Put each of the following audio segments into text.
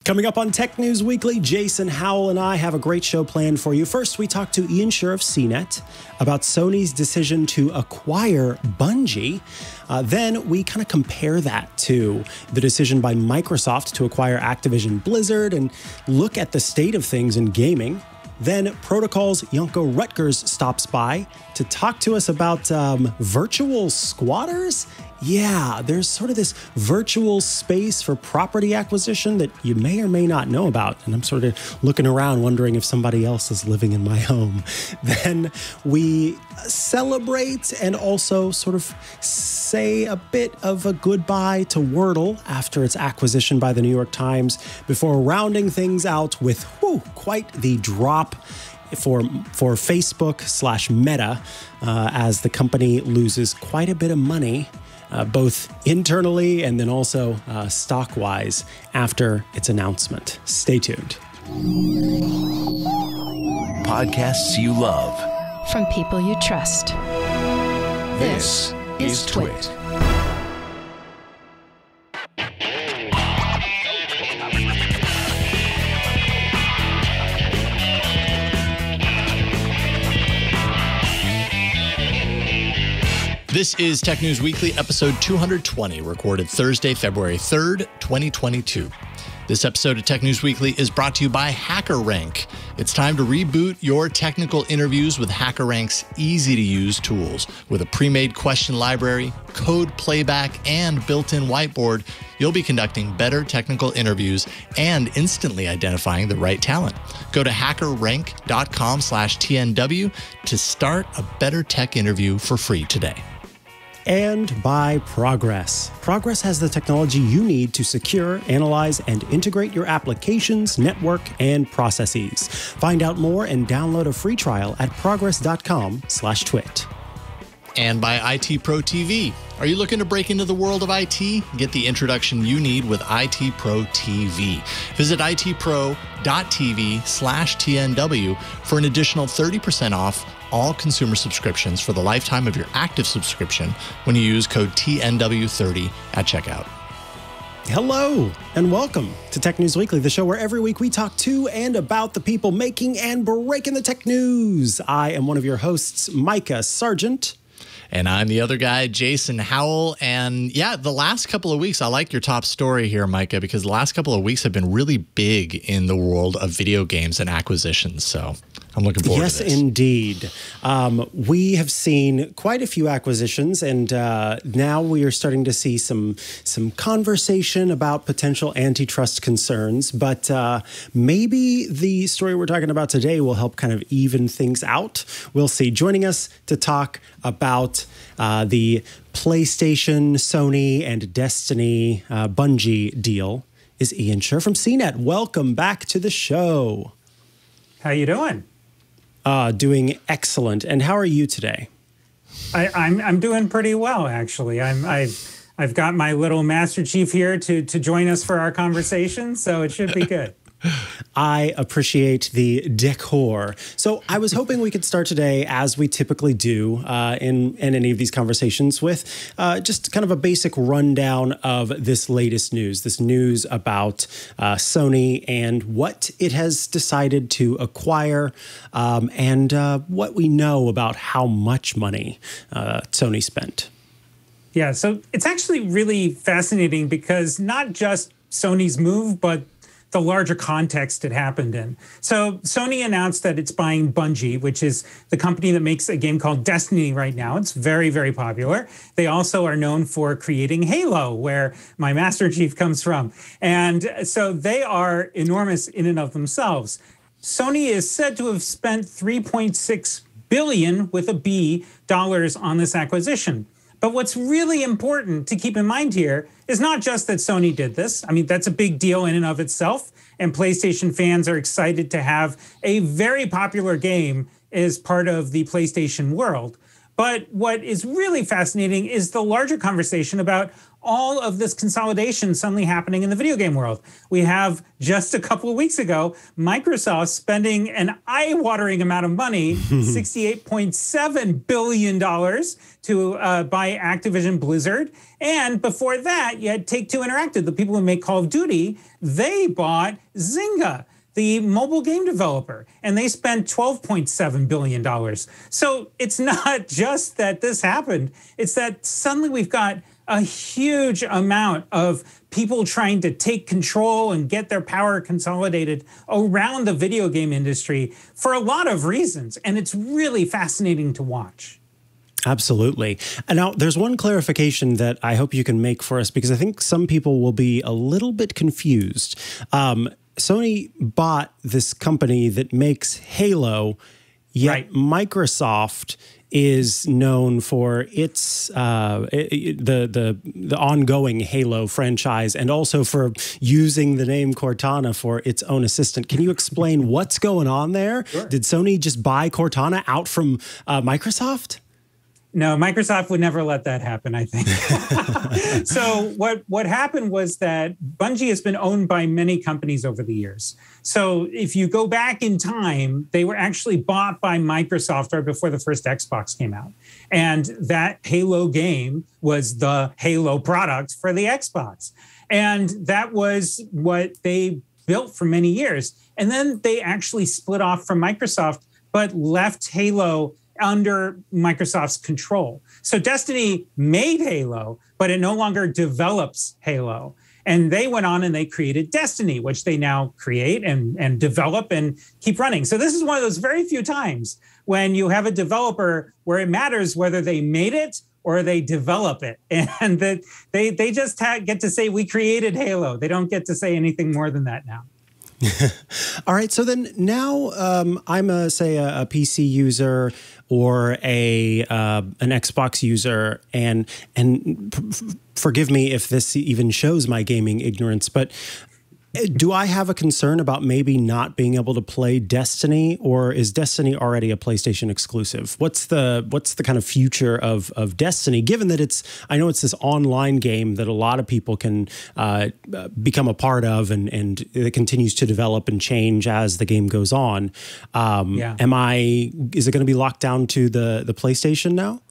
Coming up on Tech News Weekly, Jason Howell and I have a great show planned for you. First, we talk to Sherr of CNET about Sony's decision to acquire Bungie. Then we kind of compare that to the decision by Microsoft to acquire Activision Blizzard and look at the state of things in gaming. Then Protocol's Janko Roettgers stops by to talk to us about virtual squatters. Yeah, there's sort of this virtual space for property acquisition that you may or may not know about. And I'm sort of looking around wondering if somebody else is living in my home. Then we celebrate and also sort of say a bit of a goodbye to Wordle after its acquisition by the New York Times before rounding things out with quite the drop for Facebook/Meta as the company loses quite a bit of money, both internally and then also stock-wise after its announcement. Stay tuned. Podcasts you love. From people you trust. This is Twit. This is Tech News Weekly, episode 220, recorded Thursday, February 3rd, 2022. This episode of Tech News Weekly is brought to you by HackerRank. It's time to reboot your technical interviews with HackerRank's easy-to-use tools. With a pre-made question library, code playback, and built-in whiteboard, you'll be conducting better technical interviews and instantly identifying the right talent. Go to hackerrank.com/TNW to start a better tech interview for free today. And by Progress. Progress has the technology you need to secure, analyze, and integrate your applications, network, and processes. Find out more and download a free trial at progress.com/twit. And by IT Pro TV. Are you looking to break into the world of IT? Get the introduction you need with IT Pro TV. Visit itpro.tv/TNW for an additional 30% off all consumer subscriptions for the lifetime of your active subscription when you use code TNW30 at checkout. Hello, and welcome to Tech News Weekly, the show where every week we talk to and about the people making and breaking the tech news. I am one of your hosts, Micah Sargent. And I'm the other guy, Jason Howell. And yeah, the last couple of weeks, I like your top story here, Micah, because the last couple of weeks have been really big in the world of video games and acquisitions. So I'm looking forward to this. Yes, indeed. We have seen quite a few acquisitions, and now we are starting to see some conversation about potential antitrust concerns. But maybe the story we're talking about today will help kind of even things out. We'll see. Joining us to talk about the PlayStation, Sony, and Destiny Bungie deal is Sherr from CNET. Welcome back to the show. How you doing? Doing excellent. And how are you today? I'm doing pretty well, actually. I've got my little Master Chief here to join us for our conversation, so it should be good. I appreciate the decor. So I was hoping we could start today, as we typically do in any of these conversations, with just kind of a basic rundown of this latest news, this news about Sony and what it has decided to acquire and what we know about how much money Sony spent. Yeah, so it's actually really fascinating because not just Sony's move, but the larger context it happened in. So Sony announced that it's buying Bungie, which is the company that makes a game called Destiny right now. It's very, very popular. They also are known for creating Halo, where my Master Chief comes from. And so they are enormous in and of themselves. Sony is said to have spent $3.6 billion with a B dollars on this acquisition. But what's really important to keep in mind here is not just that Sony did this. I mean, that's a big deal in and of itself. And PlayStation fans are excited to have a very popular game as part of the PlayStation world. But what is really fascinating is the larger conversation about all of this consolidation suddenly happening in the video game world. We have just a couple of weeks ago, Microsoft spending an eye-watering amount of money, $68.7 billion to buy Activision Blizzard. And before that, you had Take-Two Interactive, the people who make Call of Duty. They bought Zynga, the mobile game developer, and they spent $12.7 billion. So it's not just that this happened, it's that suddenly we've got a huge amount of people trying to take control and get their power consolidated around the video game industry for a lot of reasons. And it's really fascinating to watch. Absolutely. And now there's one clarification that I hope you can make for us, because I think some people will be a little bit confused. Sony bought this company that makes Halo, yet Microsoft is known for its the ongoing Halo franchise, and also for using the name Cortana for its own assistant. Can you explain what's going on there? Sure. Did Sony just buy Cortana out from Microsoft? No, Microsoft would never let that happen, I think. So what happened was that Bungie has been owned by many companies over the years. So if you go back in time, they were actually bought by Microsoft right before the first Xbox came out. And that Halo game was the Halo product for the Xbox. And that was what they built for many years. And then they actually split off from Microsoft, but left Halo under Microsoft's control. So Destiny made Halo, but it no longer develops Halo. And they went on and they created Destiny, which they now create and develop and keep running. So this is one of those very few times when you have a developer where it matters whether they made it or they develop it. And that they just get to say, we created Halo. They don't get to say anything more than that now. All right. So then now I'm say a PC user or an Xbox user, and forgive me if this even shows my gaming ignorance, but do I have a concern about maybe not being able to play Destiny, or is Destiny already a PlayStation exclusive? What's the kind of future of Destiny, given that I know it's this online game that a lot of people can become a part of, and it continues to develop and change as the game goes on. Is it going to be locked down to the PlayStation now?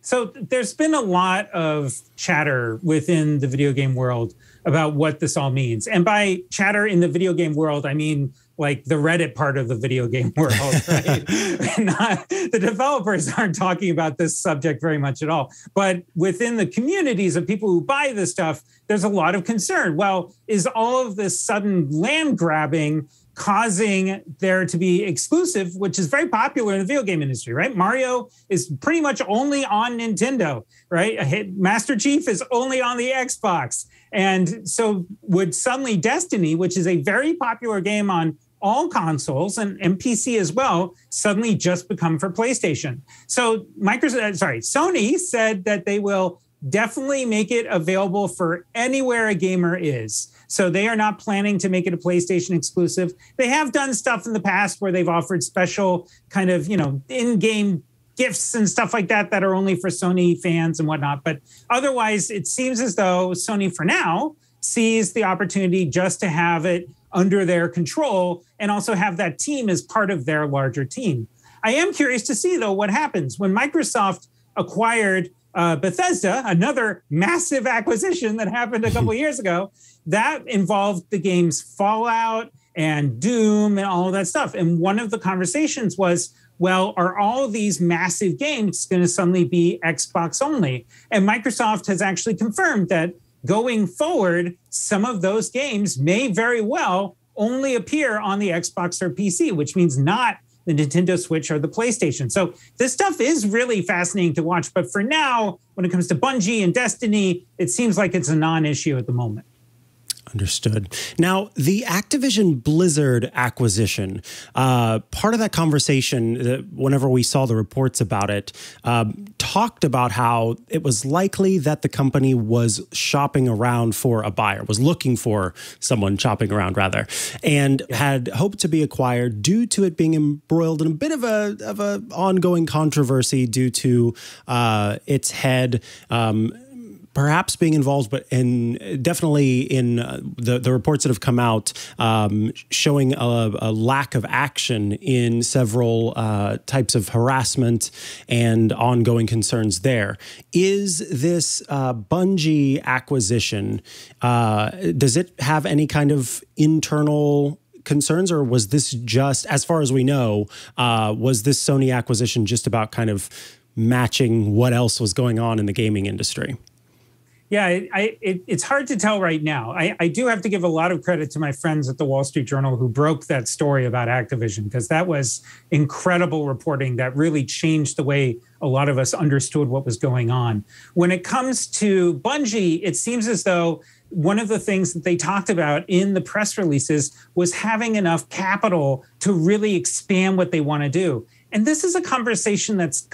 So there's been a lot of chatter within the video game world about what this all means. And by chatter in the video game world, I mean like the Reddit part of the video game world, right? The developers aren't talking about this subject very much at all. But within the communities of people who buy this stuff, there's a lot of concern. Well, is all of this sudden land grabbing causing there to be exclusive, which is very popular in the video game industry, right? Mario is pretty much only on Nintendo, right? Master Chief is only on the Xbox. And so would suddenly Destiny, which is a very popular game on all consoles and PC as well, suddenly just become for PlayStation? So Sony said that they will definitely make it available for anywhere a gamer is. So they are not planning to make it a PlayStation exclusive. They have done stuff in the past where they've offered special kind of, in-game gifts and stuff like that that are only for Sony fans and whatnot. But otherwise, it seems as though Sony, for now, sees the opportunity just to have it under their control and also have that team as part of their larger team. I am curious to see, though, what happens when Microsoft acquired Bethesda, another massive acquisition that happened a couple of years ago. That involved the games Fallout and Doom and all of that stuff. And one of the conversations was, well, are all of these massive games going to suddenly be Xbox only? And Microsoft has actually confirmed that going forward, some of those games may very well only appear on the Xbox or PC, which means not the Nintendo Switch or the PlayStation. So this stuff is really fascinating to watch. But for now, when it comes to Bungie and Destiny, it seems like it's a non-issue at the moment. Understood. Now, the Activision Blizzard acquisition, part of that conversation, whenever we saw the reports about it, talked about how it was likely that the company was shopping around for a buyer, was looking for someone shopping around, rather, and had hoped to be acquired due to it being embroiled in a bit of a ongoing controversy due to its head perhaps being involved, but definitely in the reports that have come out showing a lack of action in several types of harassment and ongoing concerns there. Is this Bungie acquisition, does it have any kind of internal concerns, or was this just, as far as we know, was this Sony acquisition just about kind of matching what else was going on in the gaming industry? Yeah, it's hard to tell right now. I do have to give a lot of credit to my friends at the Wall Street Journal who broke that story about Activision, because that was incredible reporting that really changed the way a lot of us understood what was going on. When it comes to Bungie, it seems as though one of the things that they talked about in the press releases was having enough capital to really expand what they want to do. And this is a conversation that's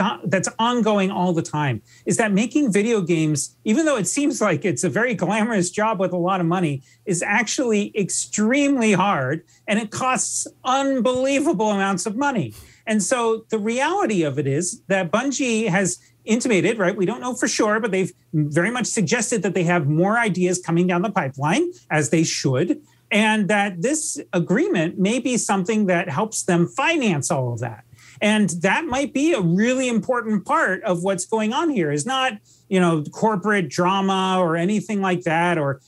ongoing all the time, is that making video games, even though it seems like it's a very glamorous job with a lot of money, is actually extremely hard, and it costs unbelievable amounts of money. And so the reality of it is that Bungie has intimated, right? We don't know for sure, but they've very much suggested that they have more ideas coming down the pipeline, as they should, and that this agreement may be something that helps them finance all of that. And that might be a really important part of what's going on here, is not, corporate drama or anything like that, or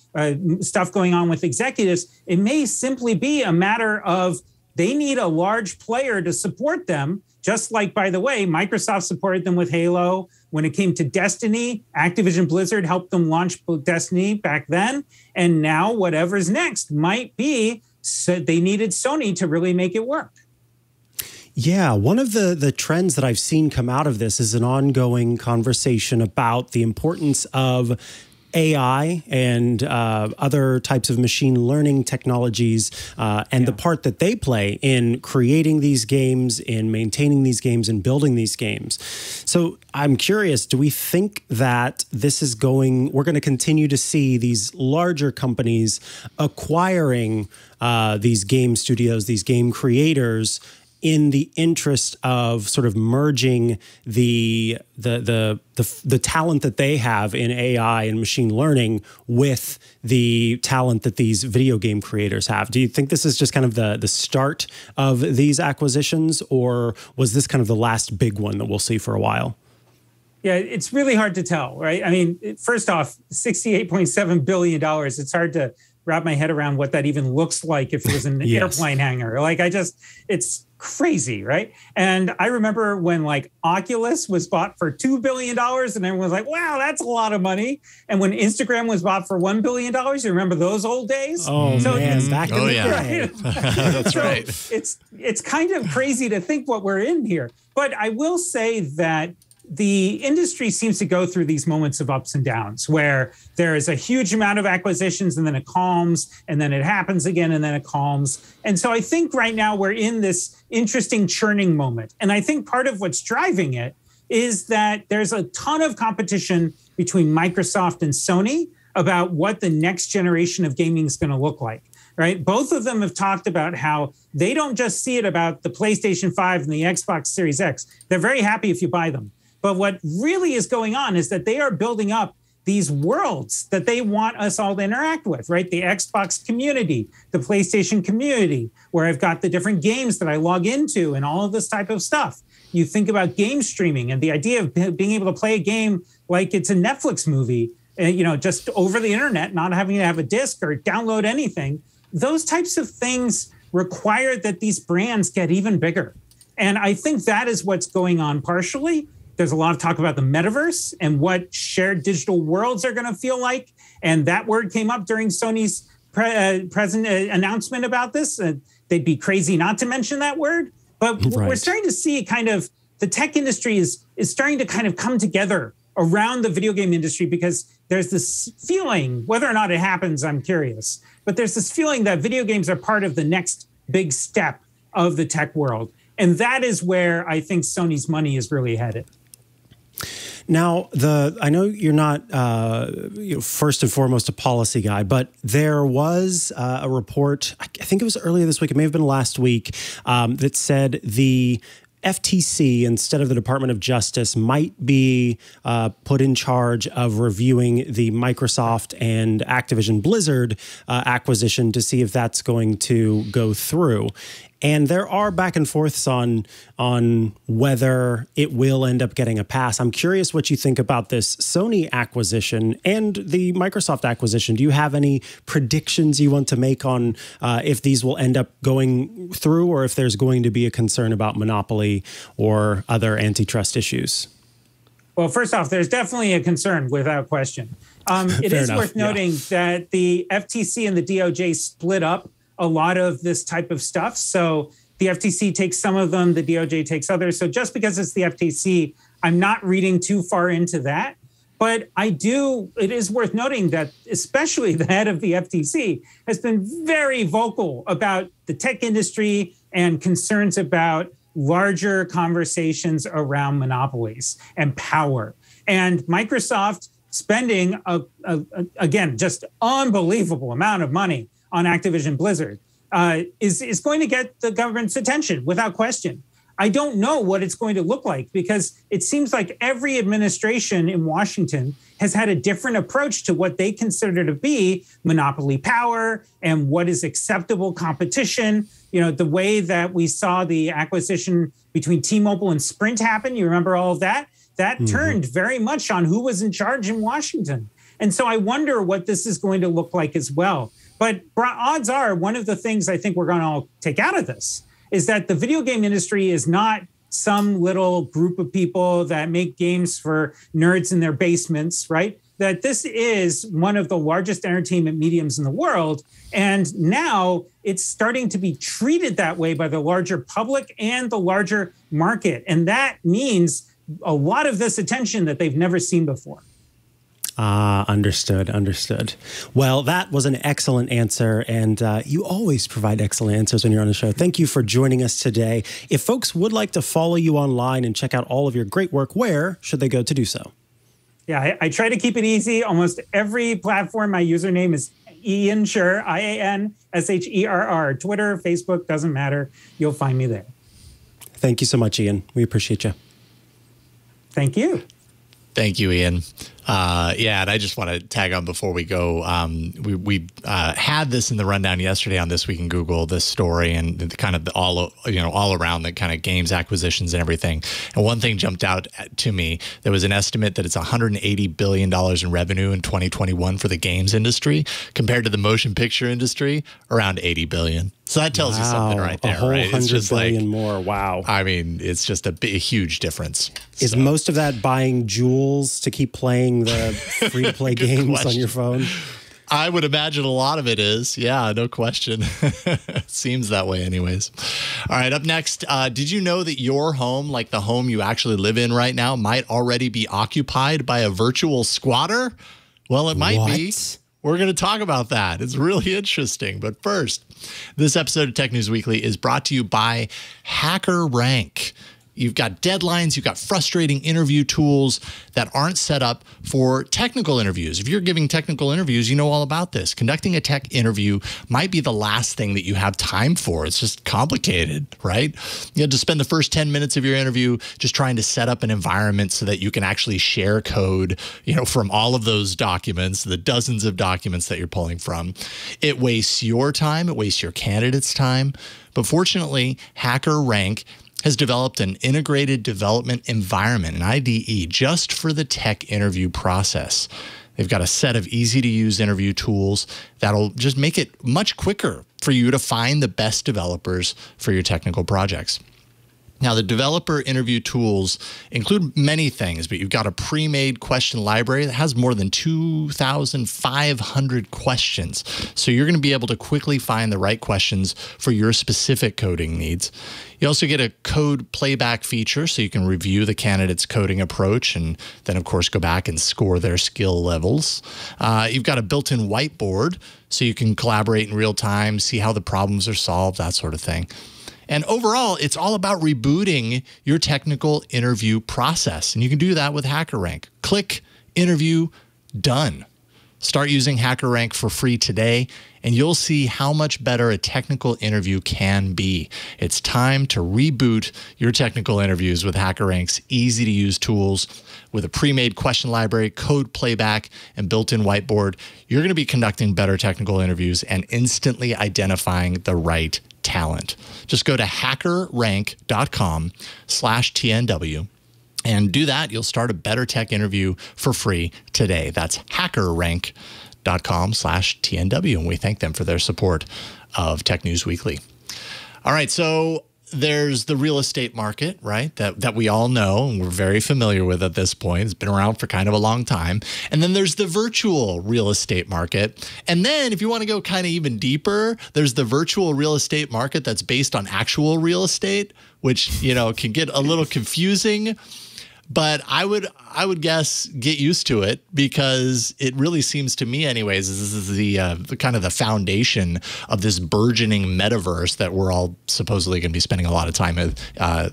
stuff going on with executives. It may simply be a matter of they need a large player to support them, just like, by the way, Microsoft supported them with Halo. When it came to Destiny, Activision Blizzard helped them launch Destiny back then. And now whatever's next might be, so they needed Sony to really make it work. Yeah, one of the trends that I've seen come out of this is an ongoing conversation about the importance of AI and other types of machine learning technologies and the part that they play in creating these games, in maintaining these games, and building these games. So I'm curious, do we think that we're going to continue to see these larger companies acquiring these game studios, these game creators, in the interest of sort of merging the talent that they have in AI and machine learning with the talent that these video game creators have? Do you think this is just kind of the start of these acquisitions, or was this kind of the last big one that we'll see for a while? Yeah, it's really hard to tell, right? I mean, first off, $68.7 billion. It's hard to wrap my head around what that even looks like if it was an airplane hangar. It's crazy, right? And I remember when Oculus was bought for $2 billion, and everyone was like, wow, that's a lot of money. And when Instagram was bought for $1 billion, you remember those old days? Oh, so man, back in the day. That's right. It's kind of crazy to think what we're in here. But I will say that the industry seems to go through these moments of ups and downs where there is a huge amount of acquisitions and then it calms, and then it happens again and then it calms. And so I think right now we're in this interesting churning moment. And I think part of what's driving it is that there's a ton of competition between Microsoft and Sony about what the next generation of gaming is going to look like. Right? Both of them have talked about how they don't just see it about the PlayStation 5 and the Xbox Series X. They're very happy if you buy them. But what really is going on is that they are building up these worlds that they want us all to interact with, right? The Xbox community, the PlayStation community, where I've got the different games that I log into and all of this type of stuff. You think about game streaming and the idea of being able to play a game like it's a Netflix movie, just over the internet, not having to have a disc or download anything. Those types of things require that these brands get even bigger. And I think that is what's going on partially. There's a lot of talk about the metaverse and what shared digital worlds are going to feel like. And that word came up during Sony's present announcement about this. They'd be crazy not to mention that word. But we're starting to see kind of the tech industry is starting to kind of come together around the video game industry, because there's this feeling, whether or not it happens, I'm curious, but there's this feeling that video games are part of the next big step of the tech world. And that is where I think Sony's money is really headed. Now, I know you're not first and foremost a policy guy, but there was a report, I think it was earlier this week, it may have been last week, that said the FTC, instead of the Department of Justice, might be put in charge of reviewing the Microsoft and Activision Blizzard acquisition to see if that's going to go through. And there are back and forths on whether it will end up getting a pass. I'm curious what you think about this Sony acquisition and the Microsoft acquisition. Do you have any predictions you want to make on if these will end up going through, or if there's going to be a concern about monopoly or other antitrust issues? Well, first off, there's definitely a concern without question. It is worth noting that the FTC and the DOJ split up a lot of this type of stuff. So the FTC takes some of them, the DOJ takes others. So just because it's the FTC, I'm not reading too far into that. But it is worth noting that especially the head of the FTC has been very vocal about the tech industry and concerns about larger conversations around monopolies and power. And Microsoft spending, again, just unbelievable amount of money on Activision Blizzard is going to get the government's attention without question. I don't know what it's going to look like, because it seems like every administration in Washington has had a different approach to what they consider to be monopoly power and what is acceptable competition. You know, the way that we saw the acquisition between T-Mobile and Sprint happen, you remember all of that? That turned very much on who was in charge in Washington. And so I wonder what this is going to look like as well. But odds are, one of the things I think we're going to all take out of this is that the video game industry is not some little group of people that make games for nerds in their basements, right? That this is one of the largest entertainment mediums in the world. And now it's starting to be treated that way by the larger public and the larger market. And that means a lot of this attention that they've never seen before. Understood. Well, that was an excellent answer, and you always provide excellent answers when you're on the show. Thank you for joining us today. If folks would like to follow you online and check out all of your great work, where should they go to do so? Yeah, I try to keep it easy. Almost every platform, my username is Ian Sherr, IANSHERR. Twitter, Facebook, doesn't matter. You'll find me there. Thank you so much, Ian. We appreciate you. Thank you. Thank you, Ian. And I just want to tag on before we go. We had this in the rundown yesterday on This Week in Google, this story, and the kind of all around the kind of games acquisitions and everything. And one thing jumped out to me. There was an estimate that it's $180 billion in revenue in 2021 for the games industry, compared to the motion picture industry, around $80 billion. So that tells you something right there, right? It's just $100 billion more. Wow. I mean, it's just a huge difference. Is most of that buying jewels to keep playing the free-to-play games on your phone? I would imagine a lot of it is. Yeah, no question. Seems that way anyways. All right, up next, did you know that your home, like the home you actually live in right now, might already be occupied by a virtual squatter? Well, it might be. We're going to talk about that. It's really interesting. But first, this episode of Tech News Weekly is brought to you by HackerRank. You've got deadlines, you've got frustrating interview tools that aren't set up for technical interviews. If you're giving technical interviews, you know all about this. Conducting a tech interview might be the last thing that you have time for. It's just complicated, right? You have to spend the first 10 minutes of your interview just trying to set up an environment so that you can actually share code, from all of those documents, the dozens of documents that you're pulling from. It wastes your time, it wastes your candidate's time. But fortunately, HackerRank has developed an integrated development environment, an IDE, just for the tech interview process. They've got a set of easy-to-use interview tools that'll just make it much quicker for you to find the best developers for your technical projects. Now, the developer interview tools include many things, but you've got a pre-made question library that has more than 2,500 questions. So you're going to be able to quickly find the right questions for your specific coding needs. You also get a code playback feature, so you can review the candidate's coding approach and then, of course, go back and score their skill levels. You've got a built-in whiteboard, so you can collaborate in real time, see how the problems are solved, that sort of thing. And overall, it's all about rebooting your technical interview process. And you can do that with HackerRank. Click, interview, done. Start using HackerRank for free today, and you'll see how much better a technical interview can be. It's time to reboot your technical interviews with HackerRank's easy-to-use tools. With a pre-made question library, code playback, and built-in whiteboard, you're going to be conducting better technical interviews and instantly identifying the right talent. Just go to hackerrank.com/TNW and do that. You'll start a better tech interview for free today. That's hackerrank.com/TNW. And we thank them for their support of Tech News Weekly. All right. So there's the real estate market, right? That we all know and we're very familiar with at this point. It's been around for kind of a long time. And then there's the virtual real estate market. And then if you want to go kind of even deeper, there's the virtual real estate market that's based on actual real estate, which, you know, can get a little confusing. But I would guess get used to it, because it really seems to me anyways, this is the kind of the foundation of this burgeoning metaverse that we're all supposedly going to be spending a lot of time with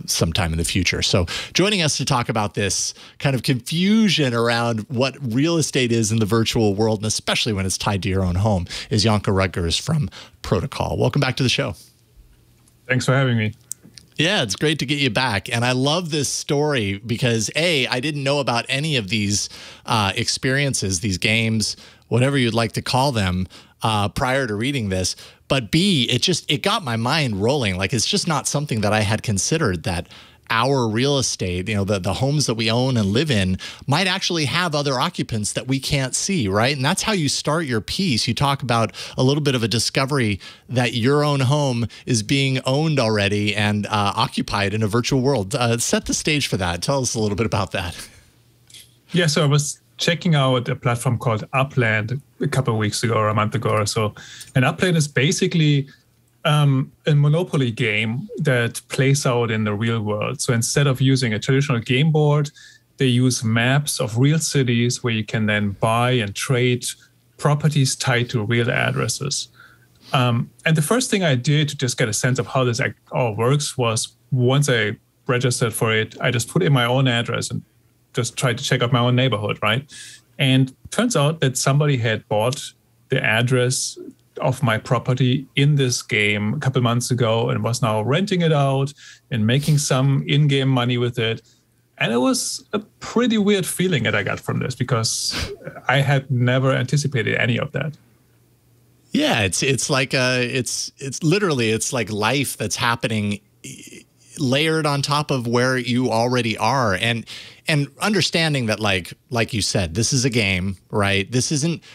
sometime in the future. So joining us to talk about this kind of confusion around what real estate is in the virtual world, and especially when it's tied to your own home, is Janko Roettgers from Protocol. Welcome back to the show. Thanks for having me. Yeah, it's great to get you back. And I love this story because, A, I didn't know about any of these experiences, these games, whatever you'd like to call them, prior to reading this. But B, it got my mind rolling. Like, it's just not something that I had considered, that our real estate, you know, the homes that we own and live in might actually have other occupants that we can't see, right? And that's how you start your piece. You talk about a little bit of a discovery that your own home is being owned already and occupied in a virtual world. Set the stage for that. Tell us a little bit about that. Yeah, so I was checking out a platform called Upland a couple of weeks ago or a month ago or so. And Upland is basically a Monopoly game that plays out in the real world. So instead of using a traditional game board, they use maps of real cities where you can then buy and trade properties tied to real addresses. And the first thing I did to just get a sense of how this all works was, once I registered for it, I just put in my own address and just tried to check out my own neighborhood, right? And turns out that somebody had bought the address of my property in this game a couple months ago and was now renting it out and making some in-game money with it. And it was a pretty weird feeling that I got from this, because I had never anticipated any of that. Yeah, it's like it's literally like life that's happening layered on top of where you already are, and understanding that, like you said, this is a game, right?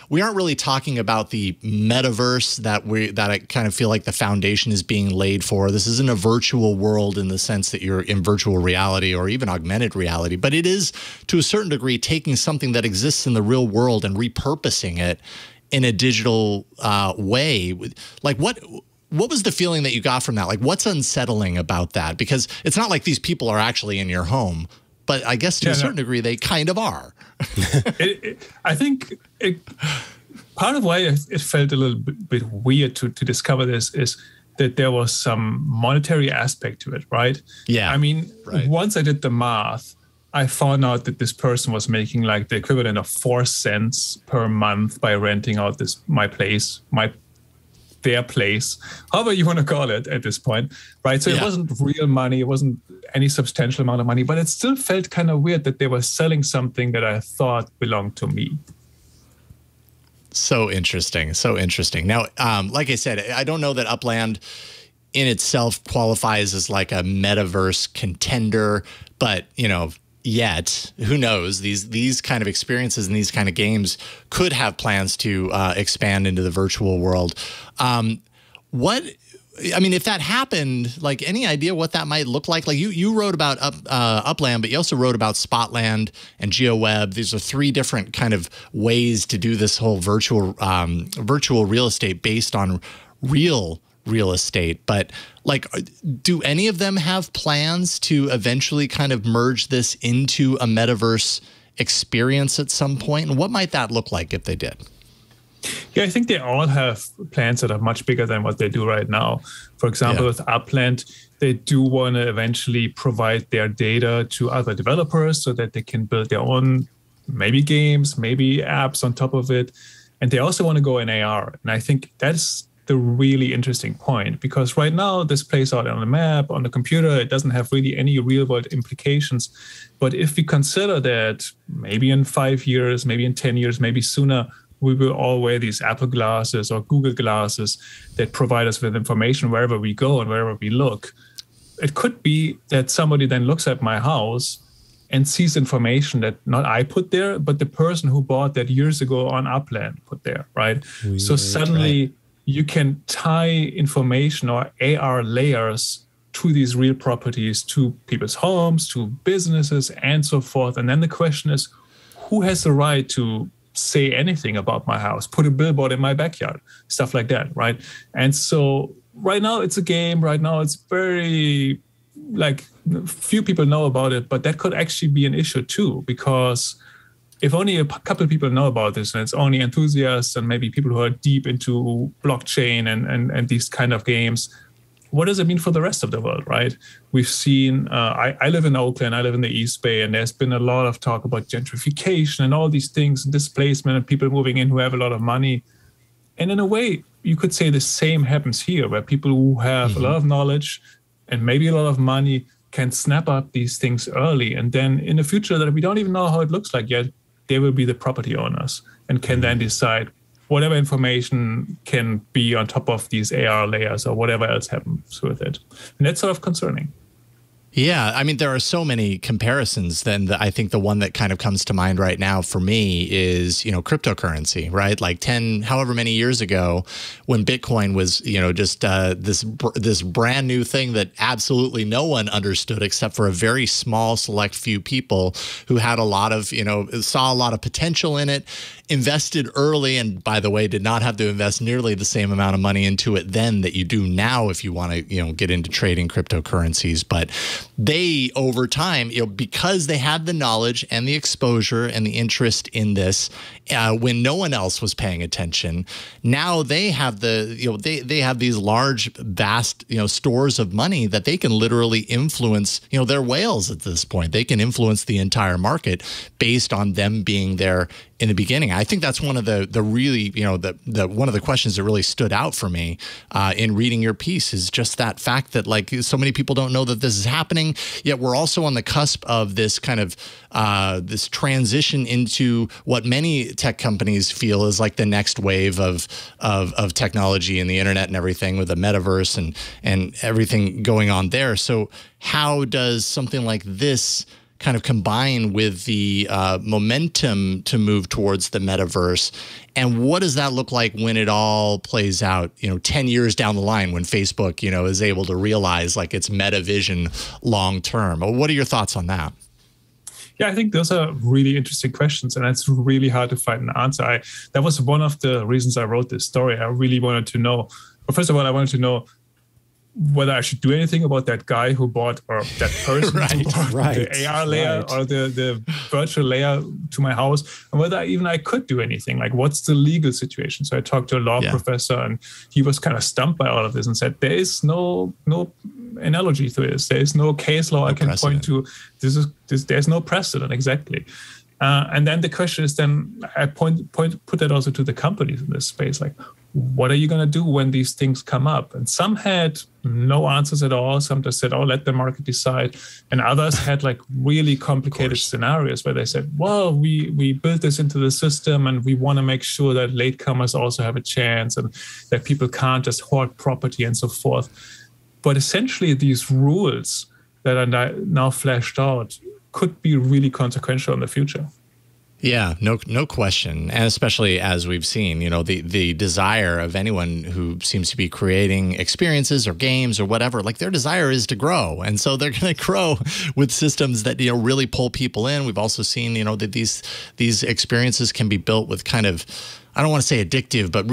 We aren't really talking about the metaverse that I kind of feel like the foundation is being laid for. This isn't a virtual world in the sense that you're in virtual reality or even augmented reality, but it is to a certain degree taking something that exists in the real world and repurposing it in a digital way. Like, what was the feeling that you got from that? Like, what's unsettling about that? Because it's not like these people are actually in your home, but I guess to a certain degree, they kind of are. I think part of why it felt a little bit weird to discover this is that there was some monetary aspect to it, right? Yeah. I mean, once I did the math, I found out that this person was making like the equivalent of 4 cents per month by renting out their place, however you want to call it at this point, right? So it wasn't real money. It wasn't any substantial amount of money, but it still felt kind of weird that they were selling something that I thought belonged to me. So interesting. So interesting. Now, like I said, I don't know that Upland in itself qualifies as like a metaverse contender, but, you know, yet, who knows, these kind of experiences and these kind of games could have plans to expand into the virtual world. I mean, if that happened, like any idea what that might look like? Like you wrote about Upland, but you also wrote about Spotland and GeoWeb. These are three different kind of ways to do this whole virtual real estate based on real estate. But like, do any of them have plans to eventually kind of merge this into a metaverse experience at some point? And what might that look like if they did? Yeah, I think they all have plans that are much bigger than what they do right now. For example, with Upland, they do want to eventually provide their data to other developers so that they can build their own maybe games, maybe apps on top of it. And they also want to go in AR. And I think that's the really interesting point, because right now this plays out on the map, on the computer. It doesn't have really any real world implications. But if we consider that maybe in 5 years, maybe in 10 years, maybe sooner, we will all wear these Apple glasses or Google glasses that provide us with information wherever we go and wherever we look. It could be that somebody then looks at my house and sees information that not I put there, but the person who bought that years ago on Upland put there, right? So suddenly you can tie information or AR layers to these real properties, to people's homes, to businesses, and so forth. And then the question is, who has the right to say anything about my house, put a billboard in my backyard, stuff like that, right? And so right now it's a game. Right now it's very, like, few people know about it, but that could actually be an issue too, because if only a couple of people know about this, and it's only enthusiasts and maybe people who are deep into blockchain and these kind of games, what does it mean for the rest of the world, right? We've seen, I live in Oakland, I live in the East Bay, and there's been a lot of talk about gentrification and all these things, and displacement and people moving in who have a lot of money. And in a way, you could say the same happens here, where people who have a lot of knowledge and maybe a lot of money can snap up these things early. And then in the future that we don't even know how it looks like yet, they will be the property owners and can then decide whatever information can be on top of these AR layers or whatever else happens with it. And that's sort of concerning. Yeah, I mean, there are so many comparisons. Then I think the one that kind of comes to mind right now for me is, cryptocurrency, right? Like however many years ago, when Bitcoin was, just this brand new thing that absolutely no one understood except for a very small select few people who had a lot of, saw a lot of potential in it, invested early, and by the way, did not have to invest nearly the same amount of money into it then that you do now if you want to, get into trading cryptocurrencies. But they, over time, because they had the knowledge and the exposure and the interest in this, when no one else was paying attention, now they have they have these large, vast, stores of money that they can literally influence. They're whales at this point. They can influence the entire market based on them being there in the beginning. I think that's one of the really, one of the questions that really stood out for me in reading your piece is just that fact that, like, so many people don't know that this is happening, yet we're also on the cusp of this kind of this transition into what many tech companies feel is like the next wave of technology and the internet and everything, with the metaverse and everything going on there. So how does something like this kind of combine with the momentum to move towards the metaverse? And what does that look like when it all plays out, 10 years down the line, when Facebook, is able to realize like its meta vision long term? What are your thoughts on that? Yeah, I think those are really interesting questions, and it's really hard to find an answer. That was one of the reasons I wrote this story. I really wanted to know, well, first of all, I wanted to know whether I should do anything about that guy who bought, or that person who bought the AR layer or the virtual layer to my house, and whether I could do anything. Like, what's the legal situation? So I talked to a law professor, and he was kind of stumped by all of this and said, there is no analogy to this. There is no case law I can point to. There's no precedent, exactly. And then the question is, then I put that also to the companies in this space, like, what are you going to do when these things come up? And some had no answers at all. Some just said, oh, let the market decide. And others had like really complicated scenarios where they said, well, we built this into the system and we want to make sure that latecomers also have a chance and that people can't just hoard property and so forth. But essentially, these rules that are now fleshed out could be really consequential in the future. Yeah, no question. And especially as we've seen, the desire of anyone who seems to be creating experiences or games or whatever, like their desire is to grow. And so they're going to grow with systems that, really pull people in. We've also seen, that these experiences can be built with kind of, I don't want to say addictive, but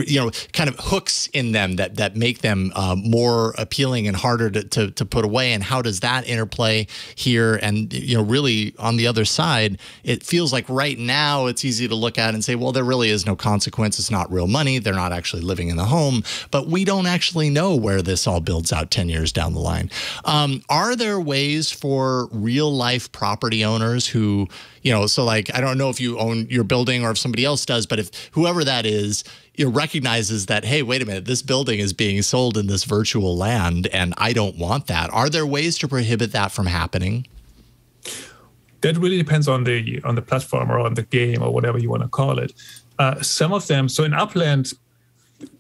kind of hooks in them that make them more appealing and harder to put away. And how does that interplay here? And really on the other side, it feels like right now it's easy to look at and say, well, there really is no consequence. It's not real money. They're not actually living in the home. But we don't actually know where this all builds out 10 years down the line. Are there ways for real life property owners who, so like, I don't know if you own your building or if somebody else does, but if whoever that is, recognizes that, hey, wait a minute, this building is being sold in this virtual land and I don't want that. Are there ways to prohibit that from happening? That really depends on the platform or on the game or whatever you want to call it. Some of them, so in Upland,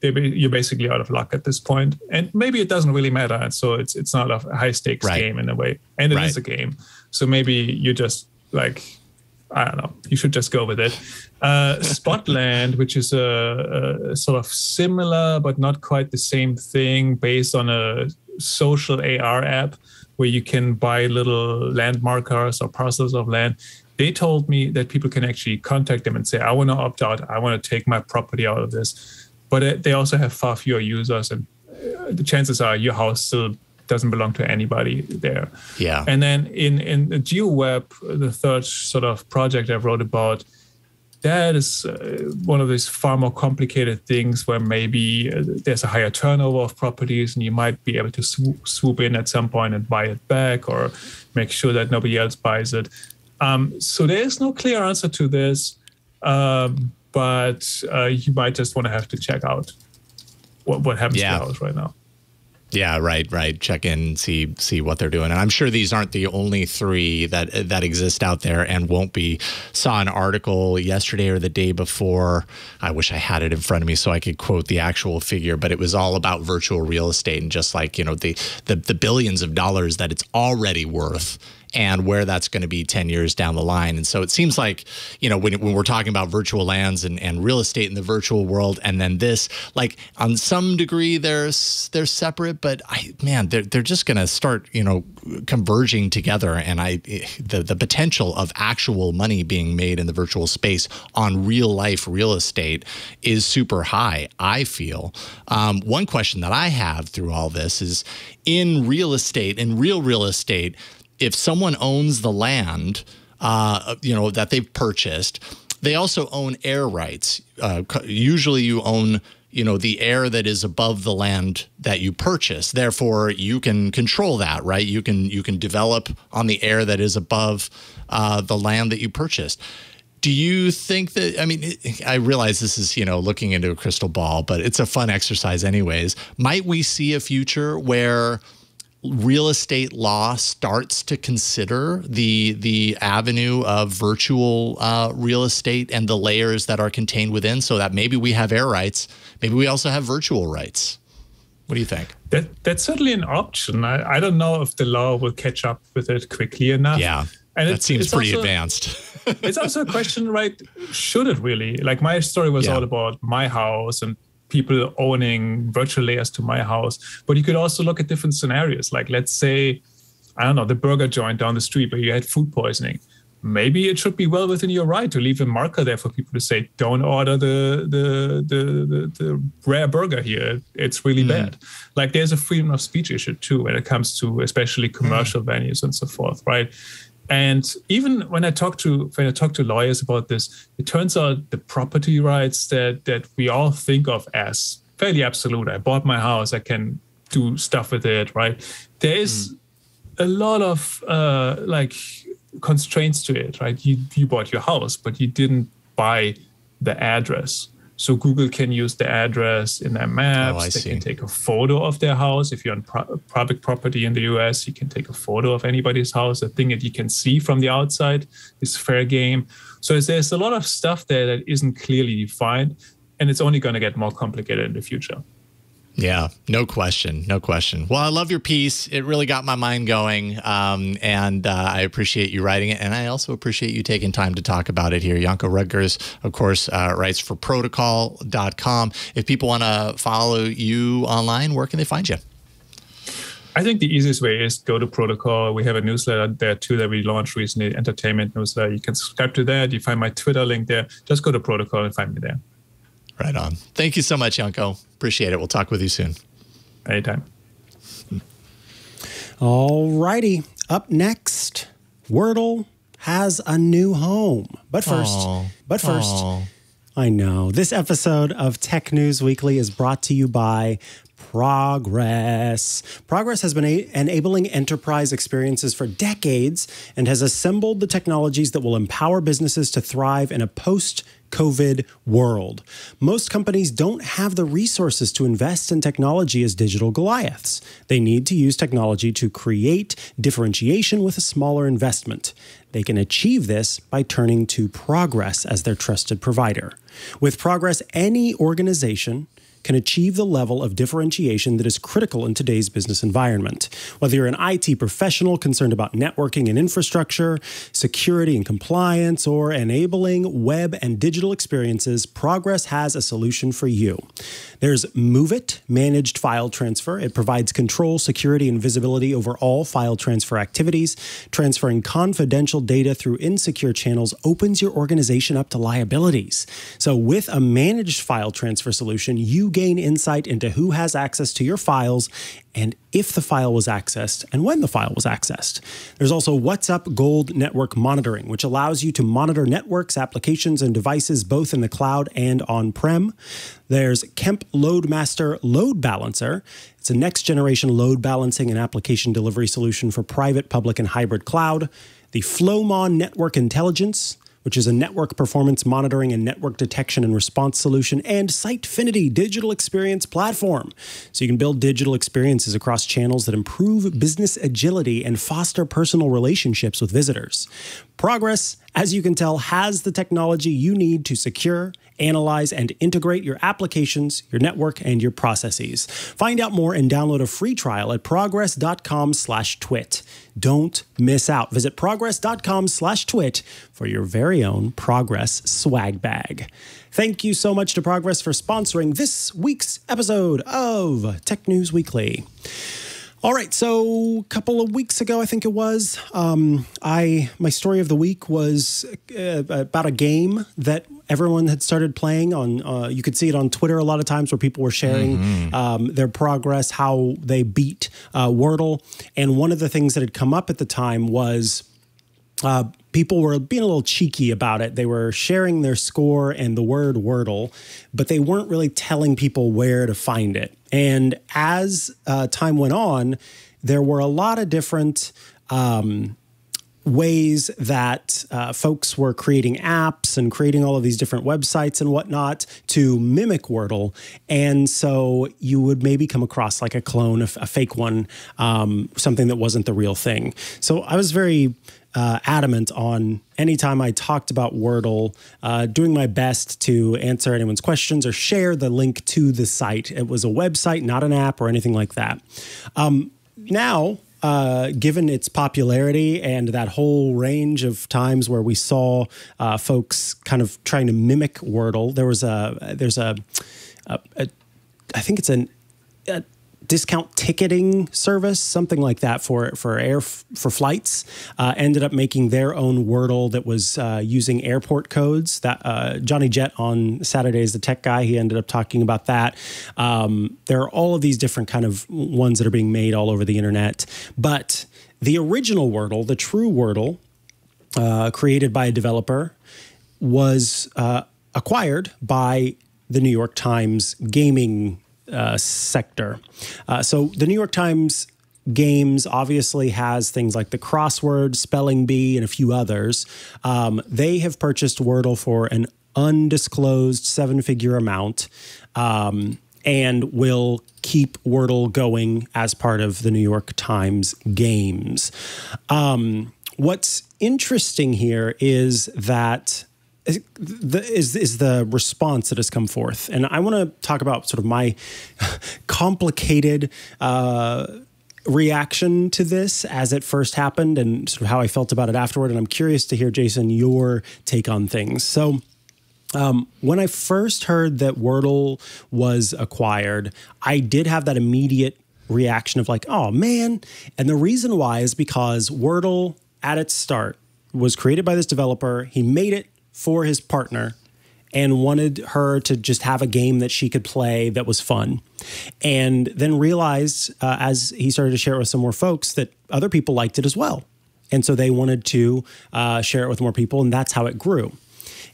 you're basically out of luck at this point, and maybe it doesn't really matter. And so it's not a high stakes game in a way, and it is a game. So maybe you just like, I don't know, you should just go with it. Spotland, which is a sort of similar but not quite the same thing, based on a social AR app where you can buy little land markers or parcels of land. They told me that people can actually contact them and say, I want to opt out. I want to take my property out of this. But they also have far fewer users, and the chances are your house still doesn't belong to anybody there. Yeah. And then in the GeoWeb, the third sort of project I wrote about, that is one of these far more complicated things where maybe there's a higher turnover of properties and you might be able to swoop in at some point and buy it back or make sure that nobody else buys it. So there is no clear answer to this, but you might just want to have to check out what happens to your house right now. Yeah, right. Check in, see what they're doing. And I'm sure these aren't the only three that exist out there and won't be. Saw an article yesterday or the day before. I wish I had it in front of me so I could quote the actual figure, but it was all about virtual real estate and just like, the billions of dollars that it's already worth and where that's going to be 10 years down the line. And so it seems like, when we're talking about virtual lands and real estate in the virtual world, and then this, like on some degree, they're separate, but they're just going to start, converging together. And the potential of actual money being made in the virtual space on real life real estate is super high, I feel. One question that I have through all this is in real estate, in real estate, if someone owns the land, that they've purchased, they also own air rights. Usually you own, the air that is above the land that you purchase. Therefore, you can control that, right? You can develop on the air that is above the land that you purchased. Do you think that, I realize this is, looking into a crystal ball, but it's a fun exercise anyways. Might we see a future where real estate law starts to consider the avenue of virtual real estate and the layers that are contained within, so that maybe we have air rights, maybe we also have virtual rights? What do you think? That's certainly an option. I don't know if the law will catch up with it quickly enough. Yeah, and that seems pretty advanced. It's also a question, right? Should it really? Like my story was all about my house and people owning virtual layers to my house. But you could also look at different scenarios. Like, let's say, I don't know, the burger joint down the street where you had food poisoning. Maybe it should be well within your right to leave a marker there for people to say, don't order the rare burger here. It's really bad. Like, there's a freedom of speech issue too when it comes to especially commercial venues and so forth, right? And even when I talk to lawyers about this, it turns out the property rights that we all think of as fairly absolute. I bought my house, I can do stuff with it, right? There is a lot of constraints to it, right? You bought your house, but you didn't buy the address. So Google can use the address in their maps. They can take a photo of their house. If you're on public property in the US, you can take a photo of anybody's house. A thing that you can see from the outside is fair game. So there's a lot of stuff there that isn't clearly defined, and it's only going to get more complicated in the future. Yeah, no question. No question. Well, I love your piece. It really got my mind going. And I appreciate you writing it. And I also appreciate you taking time to talk about it here. Janko Roettgers, of course, writes for protocol.com. If people want to follow you online, where can they find you? I think the easiest way is go to Protocol. We have a newsletter there too that we launched recently, entertainment newsletter. You can subscribe to that. You find my Twitter link there. Just go to Protocol and find me there. Right on. Thank you so much, Janko. Appreciate it. We'll talk with you soon. Anytime. All righty. Up next, Wordle has a new home. But first, I know, this episode of Tech News Weekly is brought to you by Progress. Progress has been enabling enterprise experiences for decades and has assembled the technologies that will empower businesses to thrive in a post-COVID world. Most companies don't have the resources to invest in technology as digital Goliaths. They need to use technology to create differentiation with a smaller investment. They can achieve this by turning to Progress as their trusted provider. With Progress, any organization can achieve the level of differentiation that is critical in today's business environment. Whether you're an IT professional concerned about networking and infrastructure, security and compliance, or enabling web and digital experiences, Progress has a solution for you. There's MoveIt, Managed File Transfer. It provides control, security, and visibility over all file transfer activities. Transferring confidential data through insecure channels opens your organization up to liabilities. So with a managed file transfer solution, you gain insight into who has access to your files and if the file was accessed and when the file was accessed. There's also WhatsUp Gold Network Monitoring, which allows you to monitor networks, applications, and devices both in the cloud and on-prem. There's Kemp LoadMaster Load Balancer. It's a next-generation load balancing and application delivery solution for private, public, and hybrid cloud. The Flowmon Network Intelligence, which is a network performance monitoring and network detection and response solution, and Sitefinity digital experience platform. So you can build digital experiences across channels that improve business agility and foster personal relationships with visitors. Progress, as you can tell, has the technology you need to secure, analyze, and integrate your applications, your network, and your processes. Find out more and download a free trial at progress.com/twit. Don't miss out. Visit progress.com/twit for your very own Progress swag bag. Thank you so much to Progress for sponsoring this week's episode of Tech News Weekly. All right, so a couple of weeks ago, I think it was, my story of the week was about a game that everyone had started playing on. You could see it on Twitter a lot of times where people were sharing their progress, how they beat Wordle. And one of the things that had come up at the time was people were being a little cheeky about it. They were sharing their score and the word Wordle, but they weren't really telling people where to find it. And as time went on, there were a lot of different ways that folks were creating apps and creating all of these different websites and whatnot to mimic Wordle. And so you would maybe come across like a clone, a fake one, something that wasn't the real thing. So I was very adamant on anytime I talked about Wordle, doing my best to answer anyone's questions or share the link to the site. It was a website, not an app or anything like that. Now, given its popularity and that whole range of times where we saw folks kind of trying to mimic Wordle, there's a I think it's a discount ticketing service, something like that for flights, ended up making their own Wordle that was using airport codes. That Johnny Jett on Saturdays, the tech guy, he ended up talking about that. There are all of these different kind of ones that are being made all over the internet. But the original Wordle, the true Wordle, created by a developer, was acquired by the New York Times gaming sector. So the New York Times Games obviously has things like the crossword, spelling bee, and a few others. They have purchased Wordle for an undisclosed 7-figure amount and will keep Wordle going as part of the New York Times Games. What's interesting here is that is the response that has come forth. And I want to talk about sort of my complicated reaction to this as it first happened and sort of how I felt about it afterward. And I'm curious to hear, Jason, your take on things. So when I first heard that Wordle was acquired, I did have that immediate reaction of like, oh, man. And the reason why is because Wordle at its start was created by this developer. He made it for his partner and wanted her to just have a game that she could play that was fun. And then realized as he started to share it with some more folks that other people liked it as well. And so they wanted to share it with more people, and that's how it grew.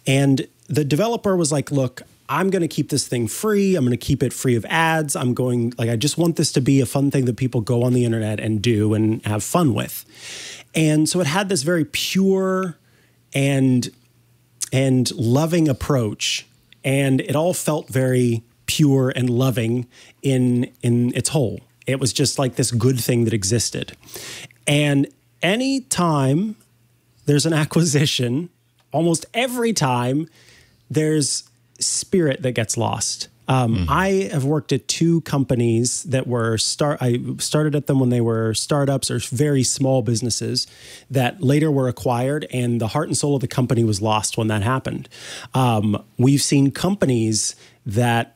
And the developer was like, look, I'm going to keep this thing free. I'm going to keep it free of ads. I just want this to be a fun thing that people go on the internet and do and have fun with. And so it had this very pure and loving approach, and it all felt very pure and loving in its whole. It was just like this good thing that existed. And any time there's an acquisition, almost every time there's spirit that gets lost. I have worked at two companies that were I started at them when they were startups or very small businesses that later were acquired, and the heart and soul of the company was lost when that happened. We've seen companies that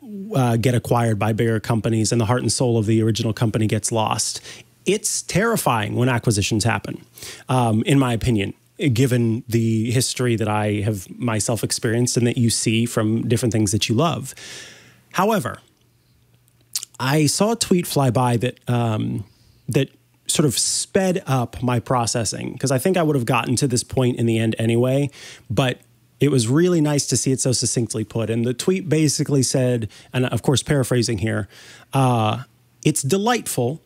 get acquired by bigger companies, and the heart and soul of the original company gets lost. It's terrifying when acquisitions happen, in my opinion, given the history that I have myself experienced and that you see from different things that you love. However, I saw a tweet fly by that that sort of sped up my processing, because I think I would have gotten to this point in the end anyway, but it was really nice to see it so succinctly put. And the tweet basically said, and of course paraphrasing here, it's delightful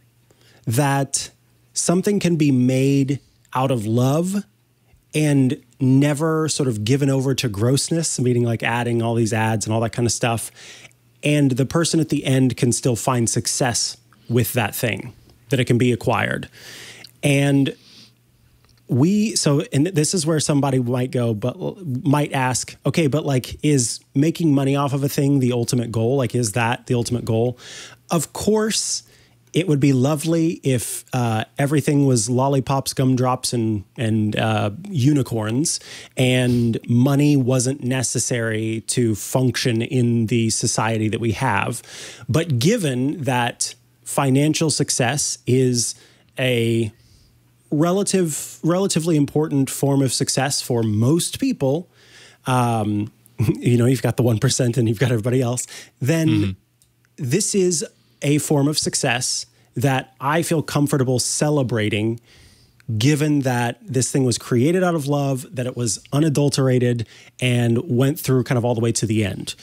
that something can be made out of love and never sort of given over to grossness, meaning like adding all these ads and all that kind of stuff. And the person at the end can still find success with that thing, that it can be acquired. And and this is where somebody might ask, okay, but like, is making money off of a thing the ultimate goal? Like, is that the ultimate goal? Of course, it would be lovely if everything was lollipops, gumdrops, and unicorns, and money wasn't necessary to function in the society that we have. But given that financial success is a relatively important form of success for most people, you've got the 1% and you've got everybody else, then this is a form of success that I feel comfortable celebrating, given that this thing was created out of love, that it was unadulterated, and went through kind of all the way to the end.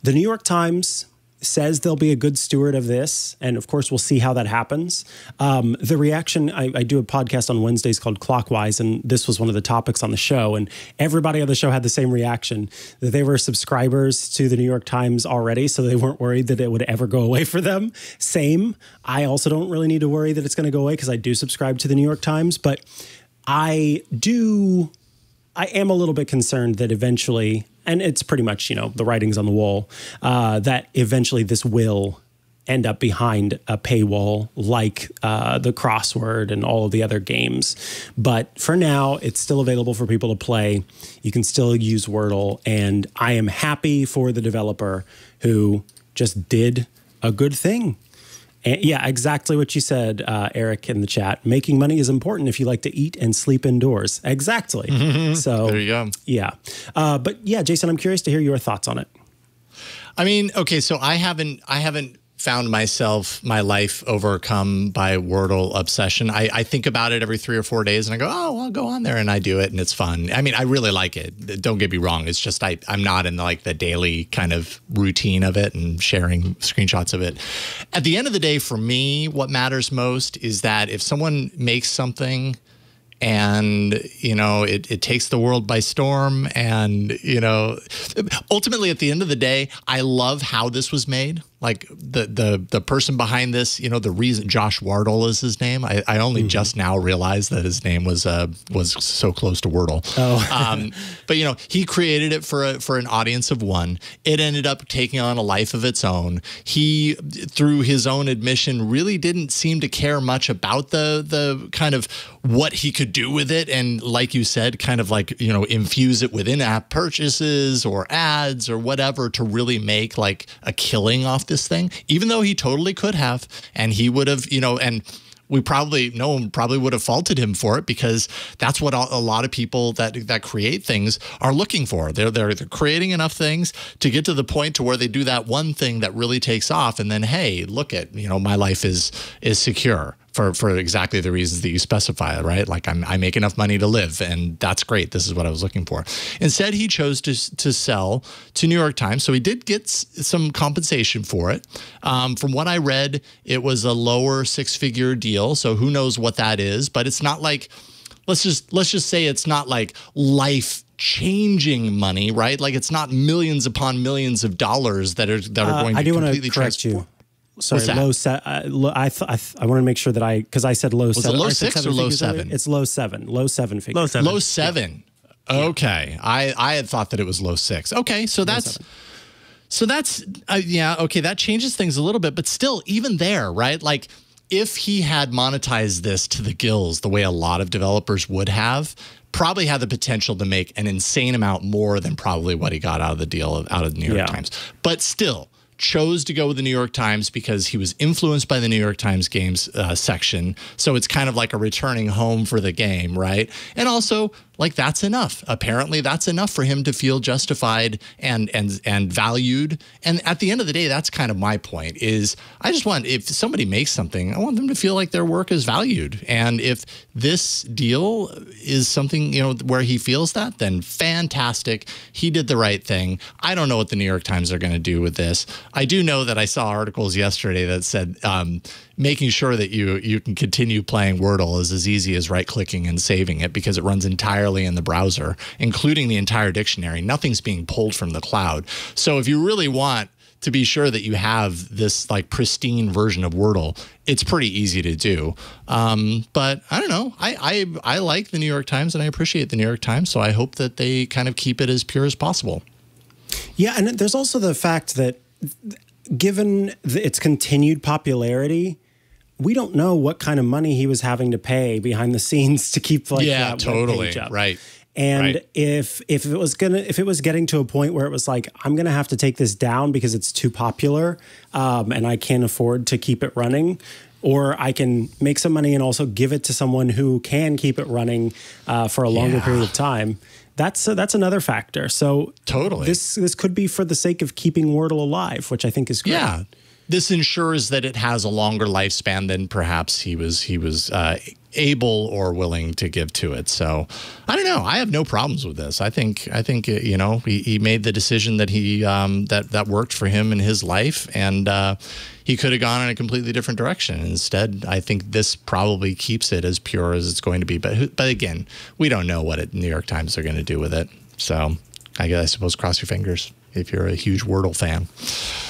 The New York Times says they'll be a good steward of this, and of course we'll see how that happens. The reaction, I do a podcast on Wednesdays called Clockwise, and this was one of the topics on the show, and everybody on the show had the same reaction, that they were subscribers to the New York Times already, so they weren't worried that it would ever go away for them. Same. I also don't really need to worry that it's going to go away, because I do subscribe to the New York Times, but I am a little bit concerned that eventually, and it's pretty much, the writing's on the wall, that eventually this will end up behind a paywall like the crossword and all of the other games. But for now, it's still available for people to play. You can still use Wordle, and I am happy for the developer who just did a good thing. And yeah, exactly what you said, Eric, in the chat. Making money is important if you like to eat and sleep indoors. Exactly. So there you go. Yeah. But yeah, Jason, I'm curious to hear your thoughts on it. I mean, okay, so I haven't found my life overcome by Wordle obsession. I think about it every 3 or 4 days and I go, oh, I'll go on there, and I do it, and it's fun. I mean, I really like it. Don't get me wrong. It's just I'm not in the daily kind of routine of it and sharing screenshots of it. At the end of the day, for me, what matters most is that if someone makes something and, it takes the world by storm, and, ultimately at the end of the day, I love how this was made. Like the person behind this, you know, the reason Josh Wardle is his name. I only just now realized that his name was so close to Wordle. Oh. But you know, he created it for an audience of one. It ended up taking on a life of its own. He, through his own admission, really didn't seem to care much about the kind of what he could do with it, and like you said, kind of like, you know, infuse it with in-app purchases or ads or whatever to really make like a killing off this thing, even though he totally could have, and he would have, you know, and no one probably would have faulted him for it, because that's what a lot of people that create things are looking for. They're creating enough things to get to the point to where they do that one thing that really takes off, and then, hey, look at, you know, my life is secure. For exactly the reasons that you specify, right? Like I make enough money to live, and that's great. This is what I was looking for. Instead, he chose to sell to New York Times, so he did get some compensation for it. From what I read, it was a lower six-figure deal, so who knows what that is? But it's not like, let's just say it's not like life-changing money, right? Like it's not millions upon millions of dollars that are going to completely correct you. Sorry, I want to make sure that because I said low seven. Was it low six or low seven? It's low seven. Low seven figures. Low seven. Low seven. Yeah. Okay. I had thought that it was low six. Okay, so that's yeah, okay, that changes things a little bit, but still, even there, right? Like if he had monetized this to the gills the way a lot of developers would have, probably had the potential to make an insane amount more than probably what he got out of the deal out of the New York Times. But still, chose to go with the New York Times because he was influenced by the New York Times games section. So it's kind of like a returning home for the game, right? And also, like, that's enough. Apparently, that's enough for him to feel justified and valued. And at the end of the day, that's kind of my point, is I just want, if somebody makes something, I want them to feel like their work is valued. And if this deal is something, you know, where he feels that, then fantastic. He did the right thing. I don't know what the New York Times are going to do with this. I do know that I saw articles yesterday that said making sure that you can continue playing Wordle is as easy as right-clicking and saving it, because it runs entirely in the browser, including the entire dictionary. Nothing's being pulled from the cloud. So if you really want to be sure that you have this like pristine version of Wordle, it's pretty easy to do. But I don't know. I like the New York Times and I appreciate the New York Times, so I hope that they kind of keep it as pure as possible. Yeah, and there's also the fact that given its continued popularity, we don't know what kind of money he was having to pay behind the scenes to keep like that totally web page up. Right. And right. if it was getting to a point where it was like, I'm gonna have to take this down because it's too popular, and I can't afford to keep it running, or I can make some money and also give it to someone who can keep it running for a longer period of time. That's another factor. So totally, this could be for the sake of keeping Wordle alive, which I think is great. Yeah. This ensures that it has a longer lifespan than perhaps he was able or willing to give to it. So I don't know. I have no problems with this. I think you know, he made the decision that he that worked for him in his life, and he could have gone in a completely different direction. Instead, I think this probably keeps it as pure as it's going to be. But again, we don't know what New York Times are going to do with it. So I suppose cross your fingers if you're a huge Wordle fan.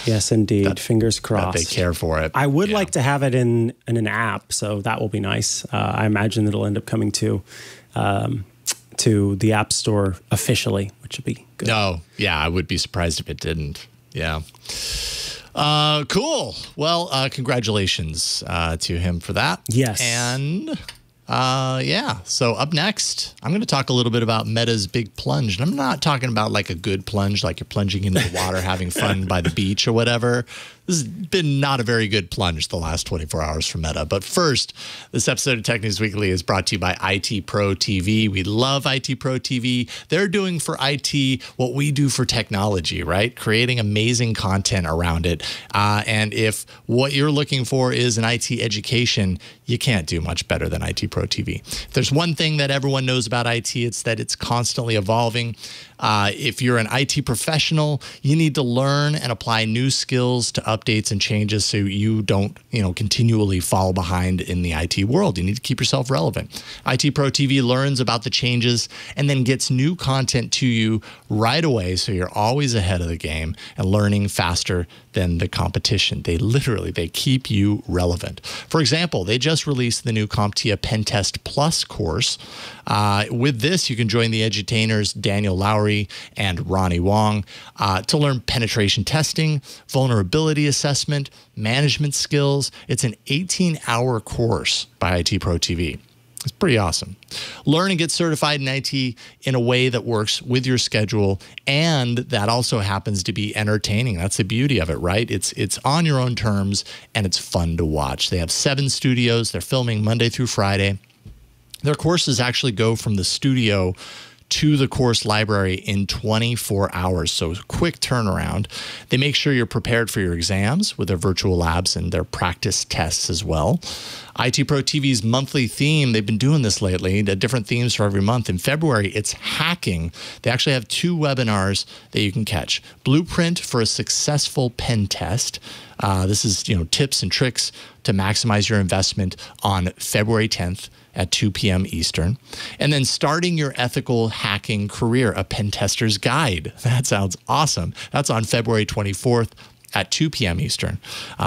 Yes, indeed. Fingers crossed. That they care for it. I would like to have it in an app, so that will be nice. I imagine it'll end up coming to the App Store officially, which would be good. Oh, yeah. I would be surprised if it didn't. Yeah. Cool. Well, congratulations to him for that. Yes. And yeah. So up next, I'm going to talk a little bit about Meta's big plunge. And I'm not talking about like a good plunge, like you're plunging into the water, having fun by the beach or whatever. This has been not a very good plunge the last 24 hours for Meta. But first, this episode of Tech News Weekly is brought to you by IT Pro TV. We love IT Pro TV. They're doing for IT what we do for technology, right? Creating amazing content around it. And if what you're looking for is an IT education, you can't do much better than IT Pro TV. If there's one thing that everyone knows about IT, it's that it's constantly evolving. If you're an IT professional, you need to learn and apply new skills to updates and changes so you don't, continually fall behind in the IT world. You need to keep yourself relevant. IT Pro TV learns about the changes and then gets new content to you right away, so you're always ahead of the game and learning faster than the competition. They keep you relevant. For example, they just released the new Comptia Pen Test Plus course. With this, you can join the edutainers Daniel Lowry and Ronnie Wong to learn penetration testing, vulnerability assessment, management skills. It's an 18-hour course by IT Pro TV. It's pretty awesome. Learn and get certified in IT in a way that works with your schedule, and that also happens to be entertaining. That's the beauty of it, right? It's on your own terms, and it's fun to watch. They have 7 studios. They're filming Monday through Friday. Their courses actually go from the studio to the course library in 24 hours, so quick turnaround. They make sure you're prepared for your exams with their virtual labs and their practice tests as well. IT Pro TV's monthly theme, they've been doing this lately, different themes for every month. In February, it's hacking. They actually have 2 webinars that you can catch. Blueprint for a successful pen test. This is tips and tricks to maximize your investment on February 10th at 2 p.m. Eastern. And then Starting Your Ethical Hacking Career, a Pen Tester's Guide. That sounds awesome. That's on February 24th at 2 p.m. Eastern,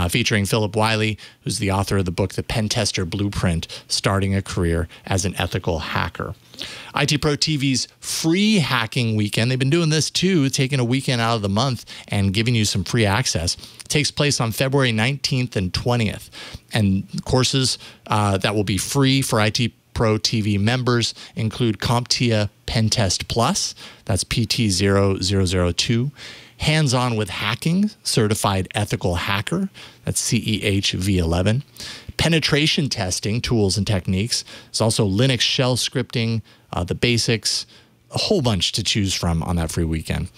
featuring Philip Wiley, who's the author of the book, The Pen Tester Blueprint, Starting a Career as an Ethical Hacker. IT Pro TV's free hacking weekend, they've been doing this too, taking a weekend out of the month and giving you some free access. It takes place on February 19th and 20th. And courses that will be free for IT Pro TV members include Comptia Pen Test Plus, that's PT0002, Hands-On with Hacking, Certified Ethical Hacker, that's CEHV11. Penetration Testing, Tools and Techniques. There's also Linux Shell Scripting, the basics, a whole bunch to choose from on that free weekend.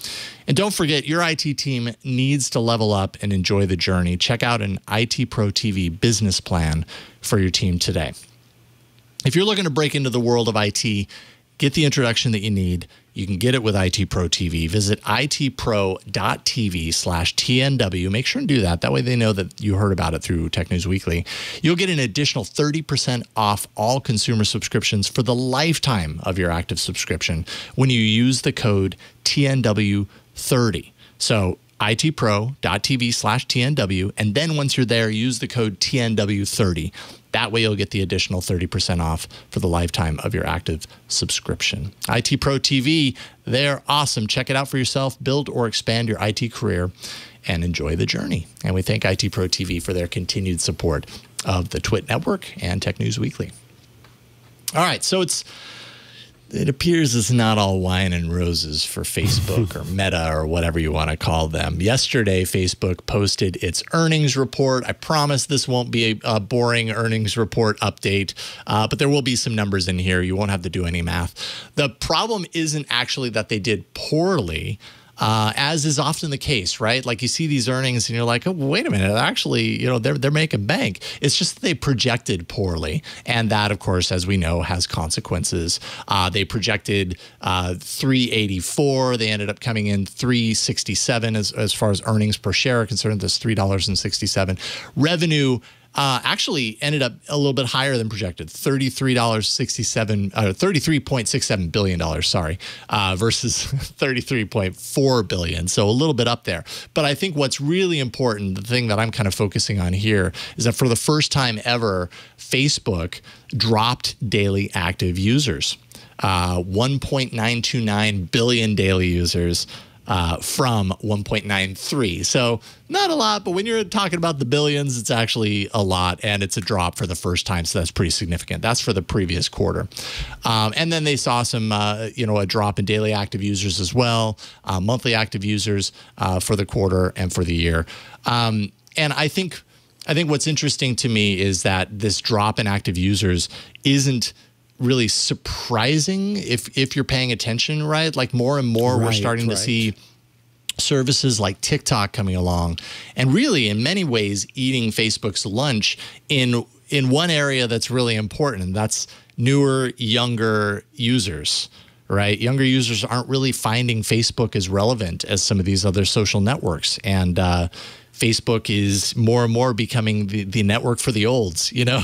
And don't forget, your IT team needs to level up and enjoy the journey. Check out an IT Pro TV business plan for your team today. If you're looking to break into the world of IT, get the introduction that you need. You can get it with IT Pro TV. Visit itpro.tv/TNW. Make sure and do that. That way they know that you heard about it through Tech News Weekly. You'll get an additional 30% off all consumer subscriptions for the lifetime of your active subscription when you use the code TNW30. So itpro.tv/TNW. And then once you're there, use the code TNW30. That way you'll get the additional 30% off for the lifetime of your active subscription. IT Pro TV, they're awesome. Check it out for yourself. Build or expand your IT career and enjoy the journey. And we thank IT Pro TV for their continued support of the Twit Network and Tech News Weekly. All right, so it appears it's not all wine and roses for Facebook or Meta or whatever you want to call them. Yesterday, Facebook posted its earnings report. I promise this won't be a boring earnings report update, but there will be some numbers in here. You won't have to do any math. The problem isn't actually that they did poorly, as is often the case, right? Like you see these earnings and you're like, oh, wait a minute, actually, they're making bank. It's just that they projected poorly. And that, of course, as we know, has consequences. They projected 384. They ended up coming in 367 as far as earnings per share are concerned. That's $3.67. Revenue actually ended up a little bit higher than projected, $33.67 billion, versus $33.4 billion. So a little bit up there. But I think what's really important, the thing that I'm kind of focusing on here, is that for the first time ever, Facebook dropped daily active users, 1.929 billion daily users. From 1.93. So not a lot, but when you're talking about the billions, it's actually a lot, and it's a drop for the first time. So that's pretty significant. That's for the previous quarter. And then they saw some, a drop in daily active users as well, monthly active users for the quarter and for the year. And I think what's interesting to me is that this drop in active users isn't really surprising if you're paying attention, right? Like more and more we're starting to see services like TikTok coming along and really in many ways eating Facebook's lunch in one area that's really important, and that's newer, younger users, right? Younger users aren't really finding Facebook as relevant as some of these other social networks. And Facebook is more and more becoming the network for the olds, you know,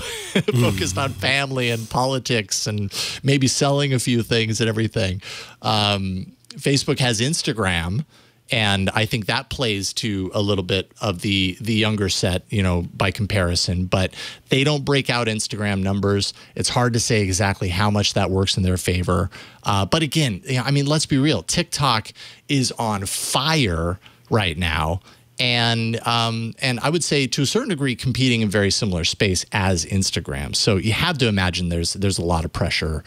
focused on family and politics and maybe selling a few things and everything. Facebook has Instagram, and I think that plays to a little bit of the younger set, you know, by comparison. But they don't break out Instagram numbers. It's hard to say exactly how much that works in their favor. But again, you know, I mean, let's be real. TikTok is on fire right now. And I would say to a certain degree competing in very similar space as Instagram. So you have to imagine there's a lot of pressure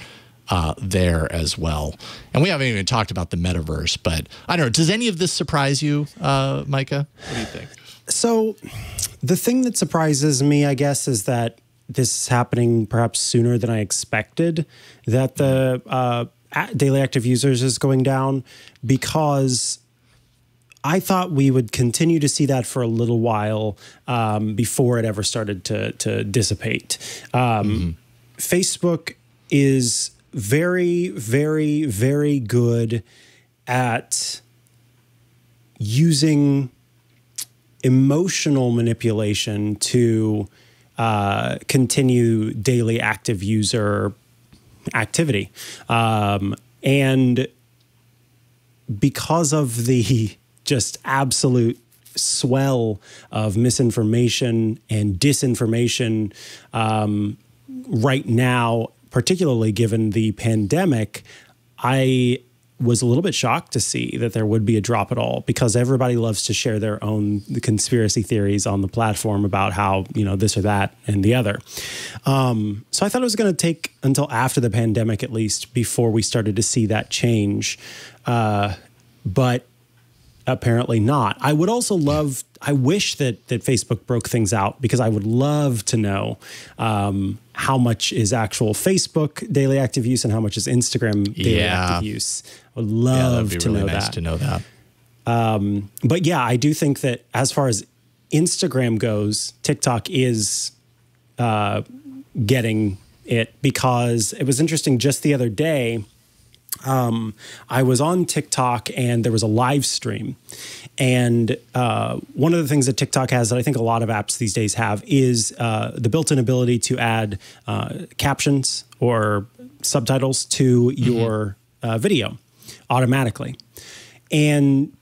there as well. And we haven't even talked about the metaverse, but I don't know. Does any of this surprise you, Micah? What do you think? So the thing that surprises me, I guess, is that this is happening perhaps sooner than I expected, that the daily active users is going down, because I thought we would continue to see that for a little while before it ever started to dissipate. Facebook is very, very, very good at using emotional manipulation to continue daily active user activity. And because of the just absolute swell of misinformation and disinformation right now, particularly given the pandemic, I was a little bit shocked to see that there would be a drop at all, because everybody loves to share their own conspiracy theories on the platform about how, you know, this or that and the other. So I thought it was going to take until after the pandemic, at least, before we started to see that change. But apparently not. I would also love, I wish that Facebook broke things out, because I would love to know how much is actual Facebook daily active use and how much is Instagram daily active use. I would love to know that. Nice to know that. But yeah, I do think that as far as Instagram goes, TikTok is getting it, because it was interesting just the other day. I was on TikTok and there was a live stream. And one of the things that TikTok has that I think a lot of apps these days have is the built-in ability to add captions or subtitles to your video automatically. And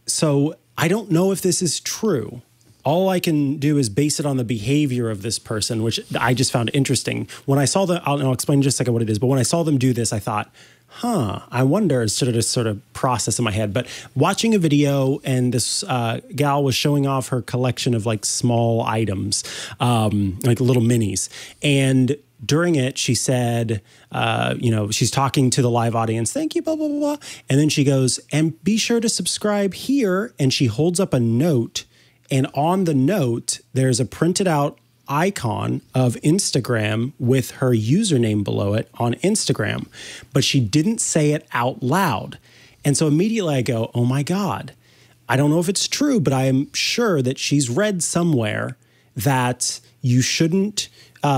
so I don't know if this is true. All I can do is base it on the behavior of this person, which I just found interesting. When I saw I'll explain in just a second what it is, but when I saw them do this, I thought, I wonder, sort of process in my head. But watching a video, and this gal was showing off her collection of like small items, like little minis. And during it, she said, you know, she's talking to the live audience, thank you, blah, blah, blah, blah. And then she goes, and be sure to subscribe here. And she holds up a note. And on the note, there's a printed out icon of Instagram with her username below it on Instagram, but she didn't say it out loud. And so immediately I go, oh my God, I don't know if it's true, but I am sure that she's read somewhere that you shouldn't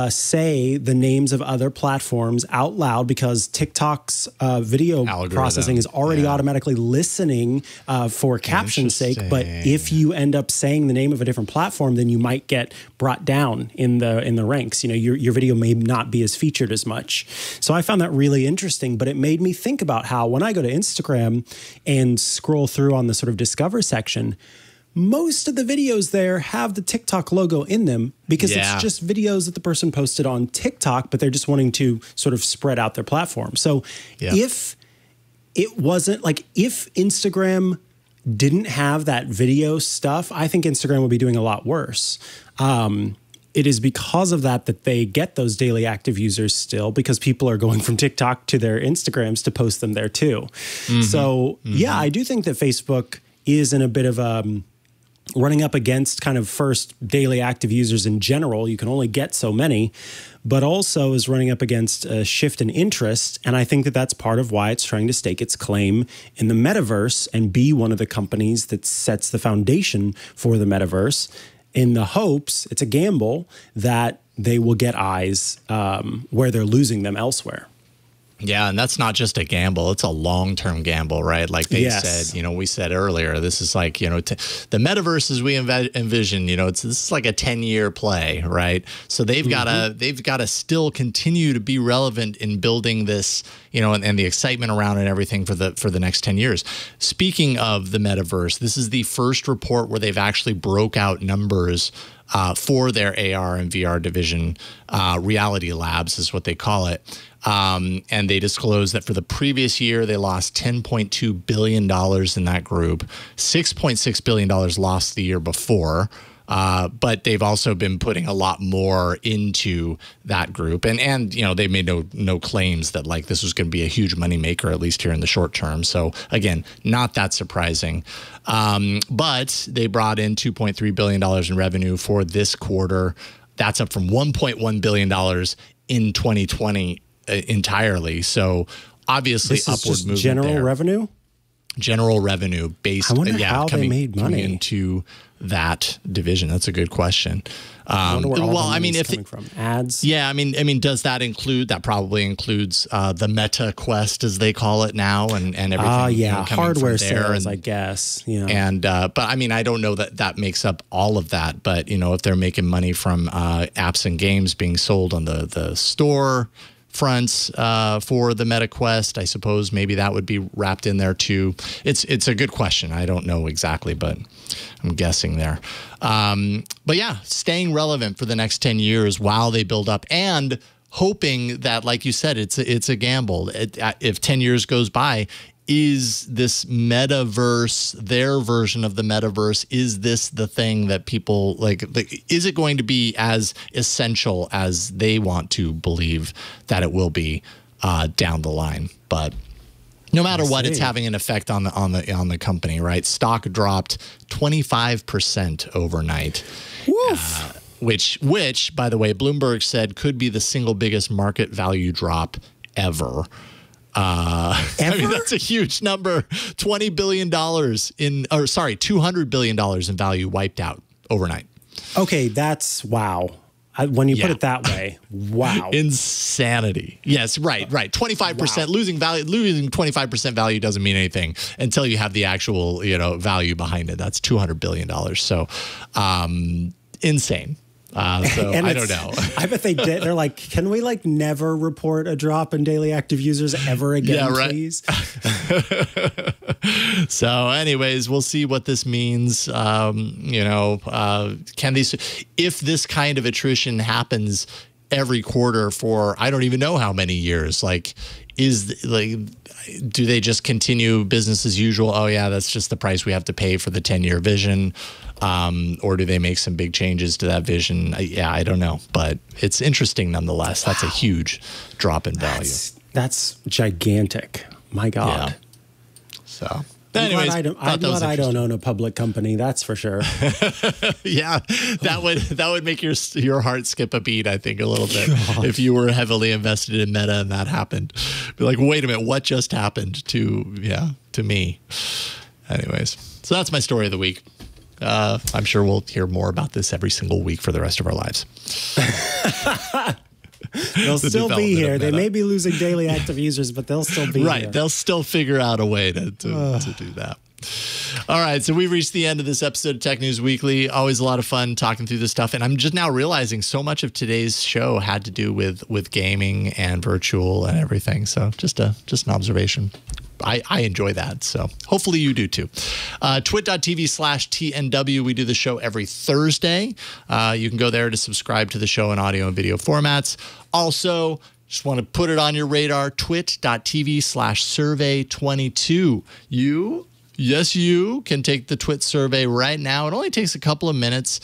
say the names of other platforms out loud, because TikTok's video processing is already automatically listening for caption's sake. But if you end up saying the name of a different platform, then you might get brought down in the ranks. You know, your video may not be as featured as much. So I found that really interesting, but it made me think about how when I go to Instagram and scroll through on the sort of discover section, most of the videos there have the TikTok logo in them, because it's just videos that the person posted on TikTok, but they're just wanting to sort of spread out their platform. So if it wasn't like, if Instagram didn't have that video stuff, I think Instagram would be doing a lot worse. It is because of that they get those daily active users still, because people are going from TikTok to their Instagrams to post them there too. So yeah, I do think that Facebook is in a bit of a running up against kind of first daily active users in general. You can only get so many, but also is running up against a shift in interest. And I think that that's part of why it's trying to stake its claim in the metaverse and be one of the companies that sets the foundation for the metaverse, in the hopes, it's a gamble, that they will get eyes where they're losing them elsewhere. Yeah, and that's not just a gamble. It's a long-term gamble, right? Like they said, you know, we said earlier, this is like, you know, the metaverse as we envision, you know, this is like a 10-year play, right? So they've got to still continue to be relevant in building this, you know, and the excitement around it and everything for the next 10 years. Speaking of the metaverse, this is the first report where they've actually broke out numbers for their AR and VR division. Reality Labs is what they call it. And they disclosed that for the previous year, they lost $10.2 billion in that group, $6.6 billion lost the year before. But they've also been putting a lot more into that group. And you know, they made no claims that like this was going to be a huge moneymaker, at least here in the short term. So again, not that surprising. But they brought in $2.3 billion in revenue for this quarter. That's up from $1.1 billion in 2020 entirely. So obviously upward movement general there. revenue? General revenue based, I wonder how they made money into that division. That's a good question. Well, I mean, if coming from ads, yeah, I mean, does that include? That probably includes the Meta Quest, as they call it now, and everything. Yeah, you know, hardware from there sales, I guess. Yeah, and but I mean, I don't know that makes up all of that. But you know, if they're making money from apps and games being sold on the store fronts for the Meta Quest, I suppose maybe that would be wrapped in there too. It's a good question. I don't know exactly, but I'm guessing there. But yeah, staying relevant for the next 10 years while they build up, and hoping that, like you said, it's a gamble. If 10 years goes by, is this metaverse, their version of the metaverse, is this the thing that people like? Is it going to be as essential as they want to believe that it will be down the line? But no matter what, it's having an effect on the company, right? Stock dropped 25% overnight. Which, by the way, Bloomberg said could be the single biggest market value drop ever. I mean, that's a huge number. $200 billion in value wiped out overnight. Okay, that's wow. When you put it that way, wow. Insanity. Yes, right. 25% losing 25% value doesn't mean anything until you have the actual, you know, value behind it. That's $200 billion. So, insane. So I don't know. I bet they did. They're like, can we like never report a drop in daily active users ever again, please? So anyways, we'll see what this means. You know, can these, if this kind of attrition happens every quarter for, I don't even know how many years, like, do they just continue business as usual? Oh yeah, that's just the price we have to pay for the 10-year vision. Or do they make some big changes to that vision? Yeah, I don't know, but it's interesting nonetheless. Wow. That's a huge drop in value. That's gigantic. My God. Yeah. So, anyways, I'm glad I don't own a public company. That's for sure. Yeah, that would make your heart skip a beat, I think, a little bit if you were heavily invested in Meta and that happened. Be like, wait a minute, what just happened to me? Anyways, so that's my story of the week. I'm sure we'll hear more about this every single week for the rest of our lives. They'll still be here. They may be losing daily active users, but they'll still be here. Right. They'll still figure out a way to do that. All right. So we've reached the end of this episode of Tech News Weekly. Always a lot of fun talking through this stuff. And I'm just now realizing so much of today's show had to do with gaming and virtual and everything. So just an observation. I enjoy that. So hopefully you do too. Twit.tv/TNW. We do the show every Thursday. You can go there to subscribe to the show in audio and video formats. Also, just want to put it on your radar, twit.tv/survey22. Yes, you can take the Twit survey right now. It only takes a couple of minutes.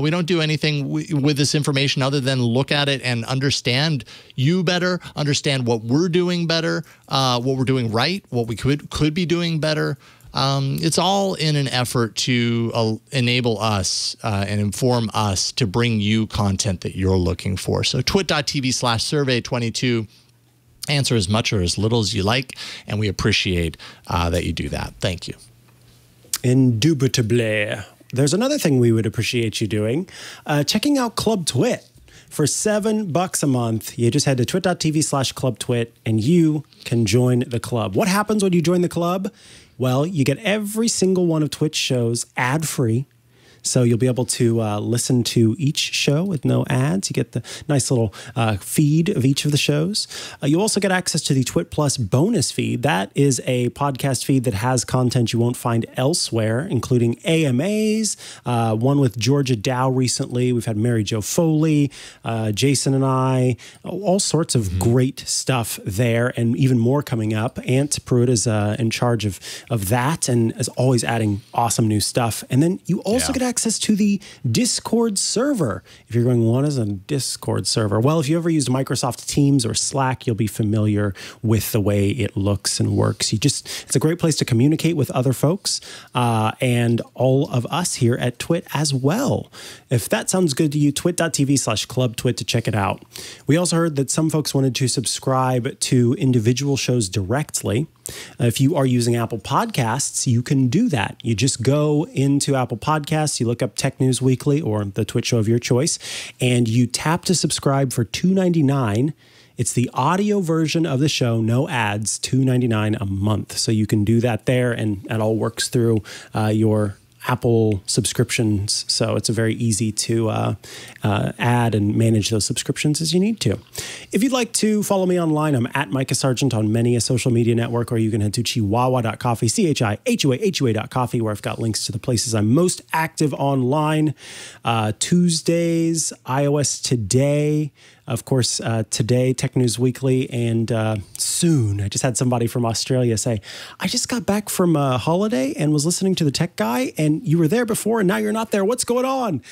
We don't do anything with this information other than look at it and understand you better, understand what we're doing better, what we're doing right, what we could be doing better. It's all in an effort to enable us and inform us to bring you content that you're looking for. So twit.tv/survey22. Answer as much or as little as you like, and we appreciate that you do that. Thank you. Indubitably. There's another thing we would appreciate you doing, checking out Club Twit. For $7 a month, you just head to twit.tv/clubtwit and you can join the club. What happens when you join the club? Well, you get every single one of Twitch shows ad-free. So you'll be able to listen to each show with no ads. You get the nice little feed of each of the shows. You also get access to the Twit Plus bonus feed. That is a podcast feed that has content you won't find elsewhere, including AMAs, one with Georgia Dow recently. We've had Mary Jo Foley, Jason and I, all sorts of great stuff there, and even more coming up. Ant Pruitt is in charge of that and is always adding awesome new stuff. And then you also get access to the Discord server. If you're going, what is a Discord server? Well, if you ever used Microsoft Teams or Slack, you'll be familiar with the way it looks and works. It's a great place to communicate with other folks and all of us here at Twit as well. If that sounds good to you, twit.tv/clubtwit to check it out. We also heard that some folks wanted to subscribe to individual shows directly. If you are using Apple Podcasts, you can do that. You just go into Apple Podcasts, you look up Tech News Weekly or the Twitch show of your choice, and you tap to subscribe for $2.99. It's the audio version of the show, no ads, $2.99 a month. So you can do that there, and it all works through your Apple subscriptions. So it's very easy to add and manage those subscriptions as you need to. If you'd like to follow me online, I'm at Micah Sargent on many a social media network, or you can head to chihuahua.coffee, CHIHUAHUA.coffee, where I've got links to the places I'm most active online. Tuesdays, iOS Today. Of course, today, Tech News Weekly, and soon. I just had somebody from Australia say, I just got back from a holiday and was listening to the Tech Guy, and you were there before, and now you're not there. What's going on?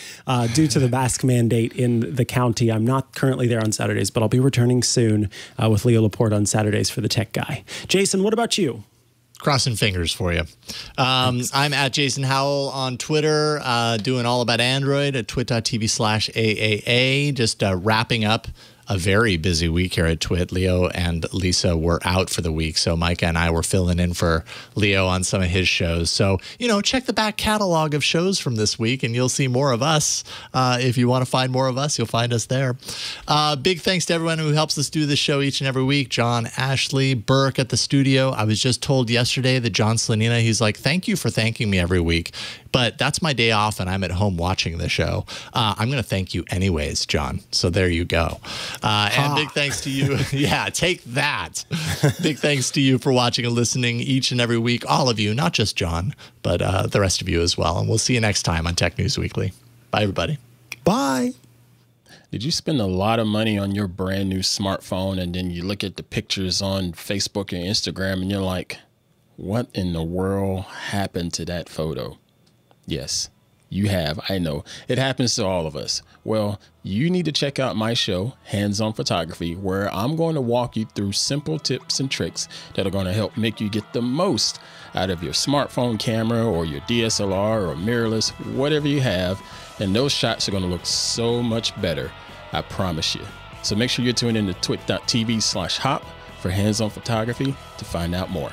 Due to the mask mandate in the county, I'm not currently there on Saturdays, but I'll be returning soon with Leo Laporte on Saturdays for the Tech Guy. Jason, what about you? Crossing fingers for you. I'm at Jason Howell on Twitter, doing all about Android at twit.tv/AAA, just wrapping up a very busy week here at Twit. Leo and Lisa were out for the week, so Micah and I were filling in for Leo on some of his shows. So, check the back catalog of shows from this week, and you'll see more of us. If you want to find more of us, you'll find us there. Big thanks to everyone who helps us do this show each and every week. John, Ashley, Burke at the studio. I was just told yesterday that John Slanina, he's like, thank you for thanking me every week. But that's my day off, and I'm at home watching the show. I'm going to thank you anyways, John. So there you go. And big thanks to you. Yeah, take that. Big thanks to you for watching and listening each and every week. All of you, not just John, but the rest of you as well. And we'll see you next time on Tech News Weekly. Bye, everybody. Bye. Did you spend a lot of money on your brand new smartphone, and then you look at the pictures on Facebook and Instagram, and you're like, what in the world happened to that photo? Yes, you have. I know. It happens to all of us. Well, you need to check out my show, Hands On Photography, where I'm going to walk you through simple tips and tricks that are going to help make you get the most out of your smartphone camera or your DSLR or mirrorless, whatever you have. And those shots are going to look so much better. I promise you. So make sure you're tuning in to twit.tv/hop for Hands On Photography to find out more.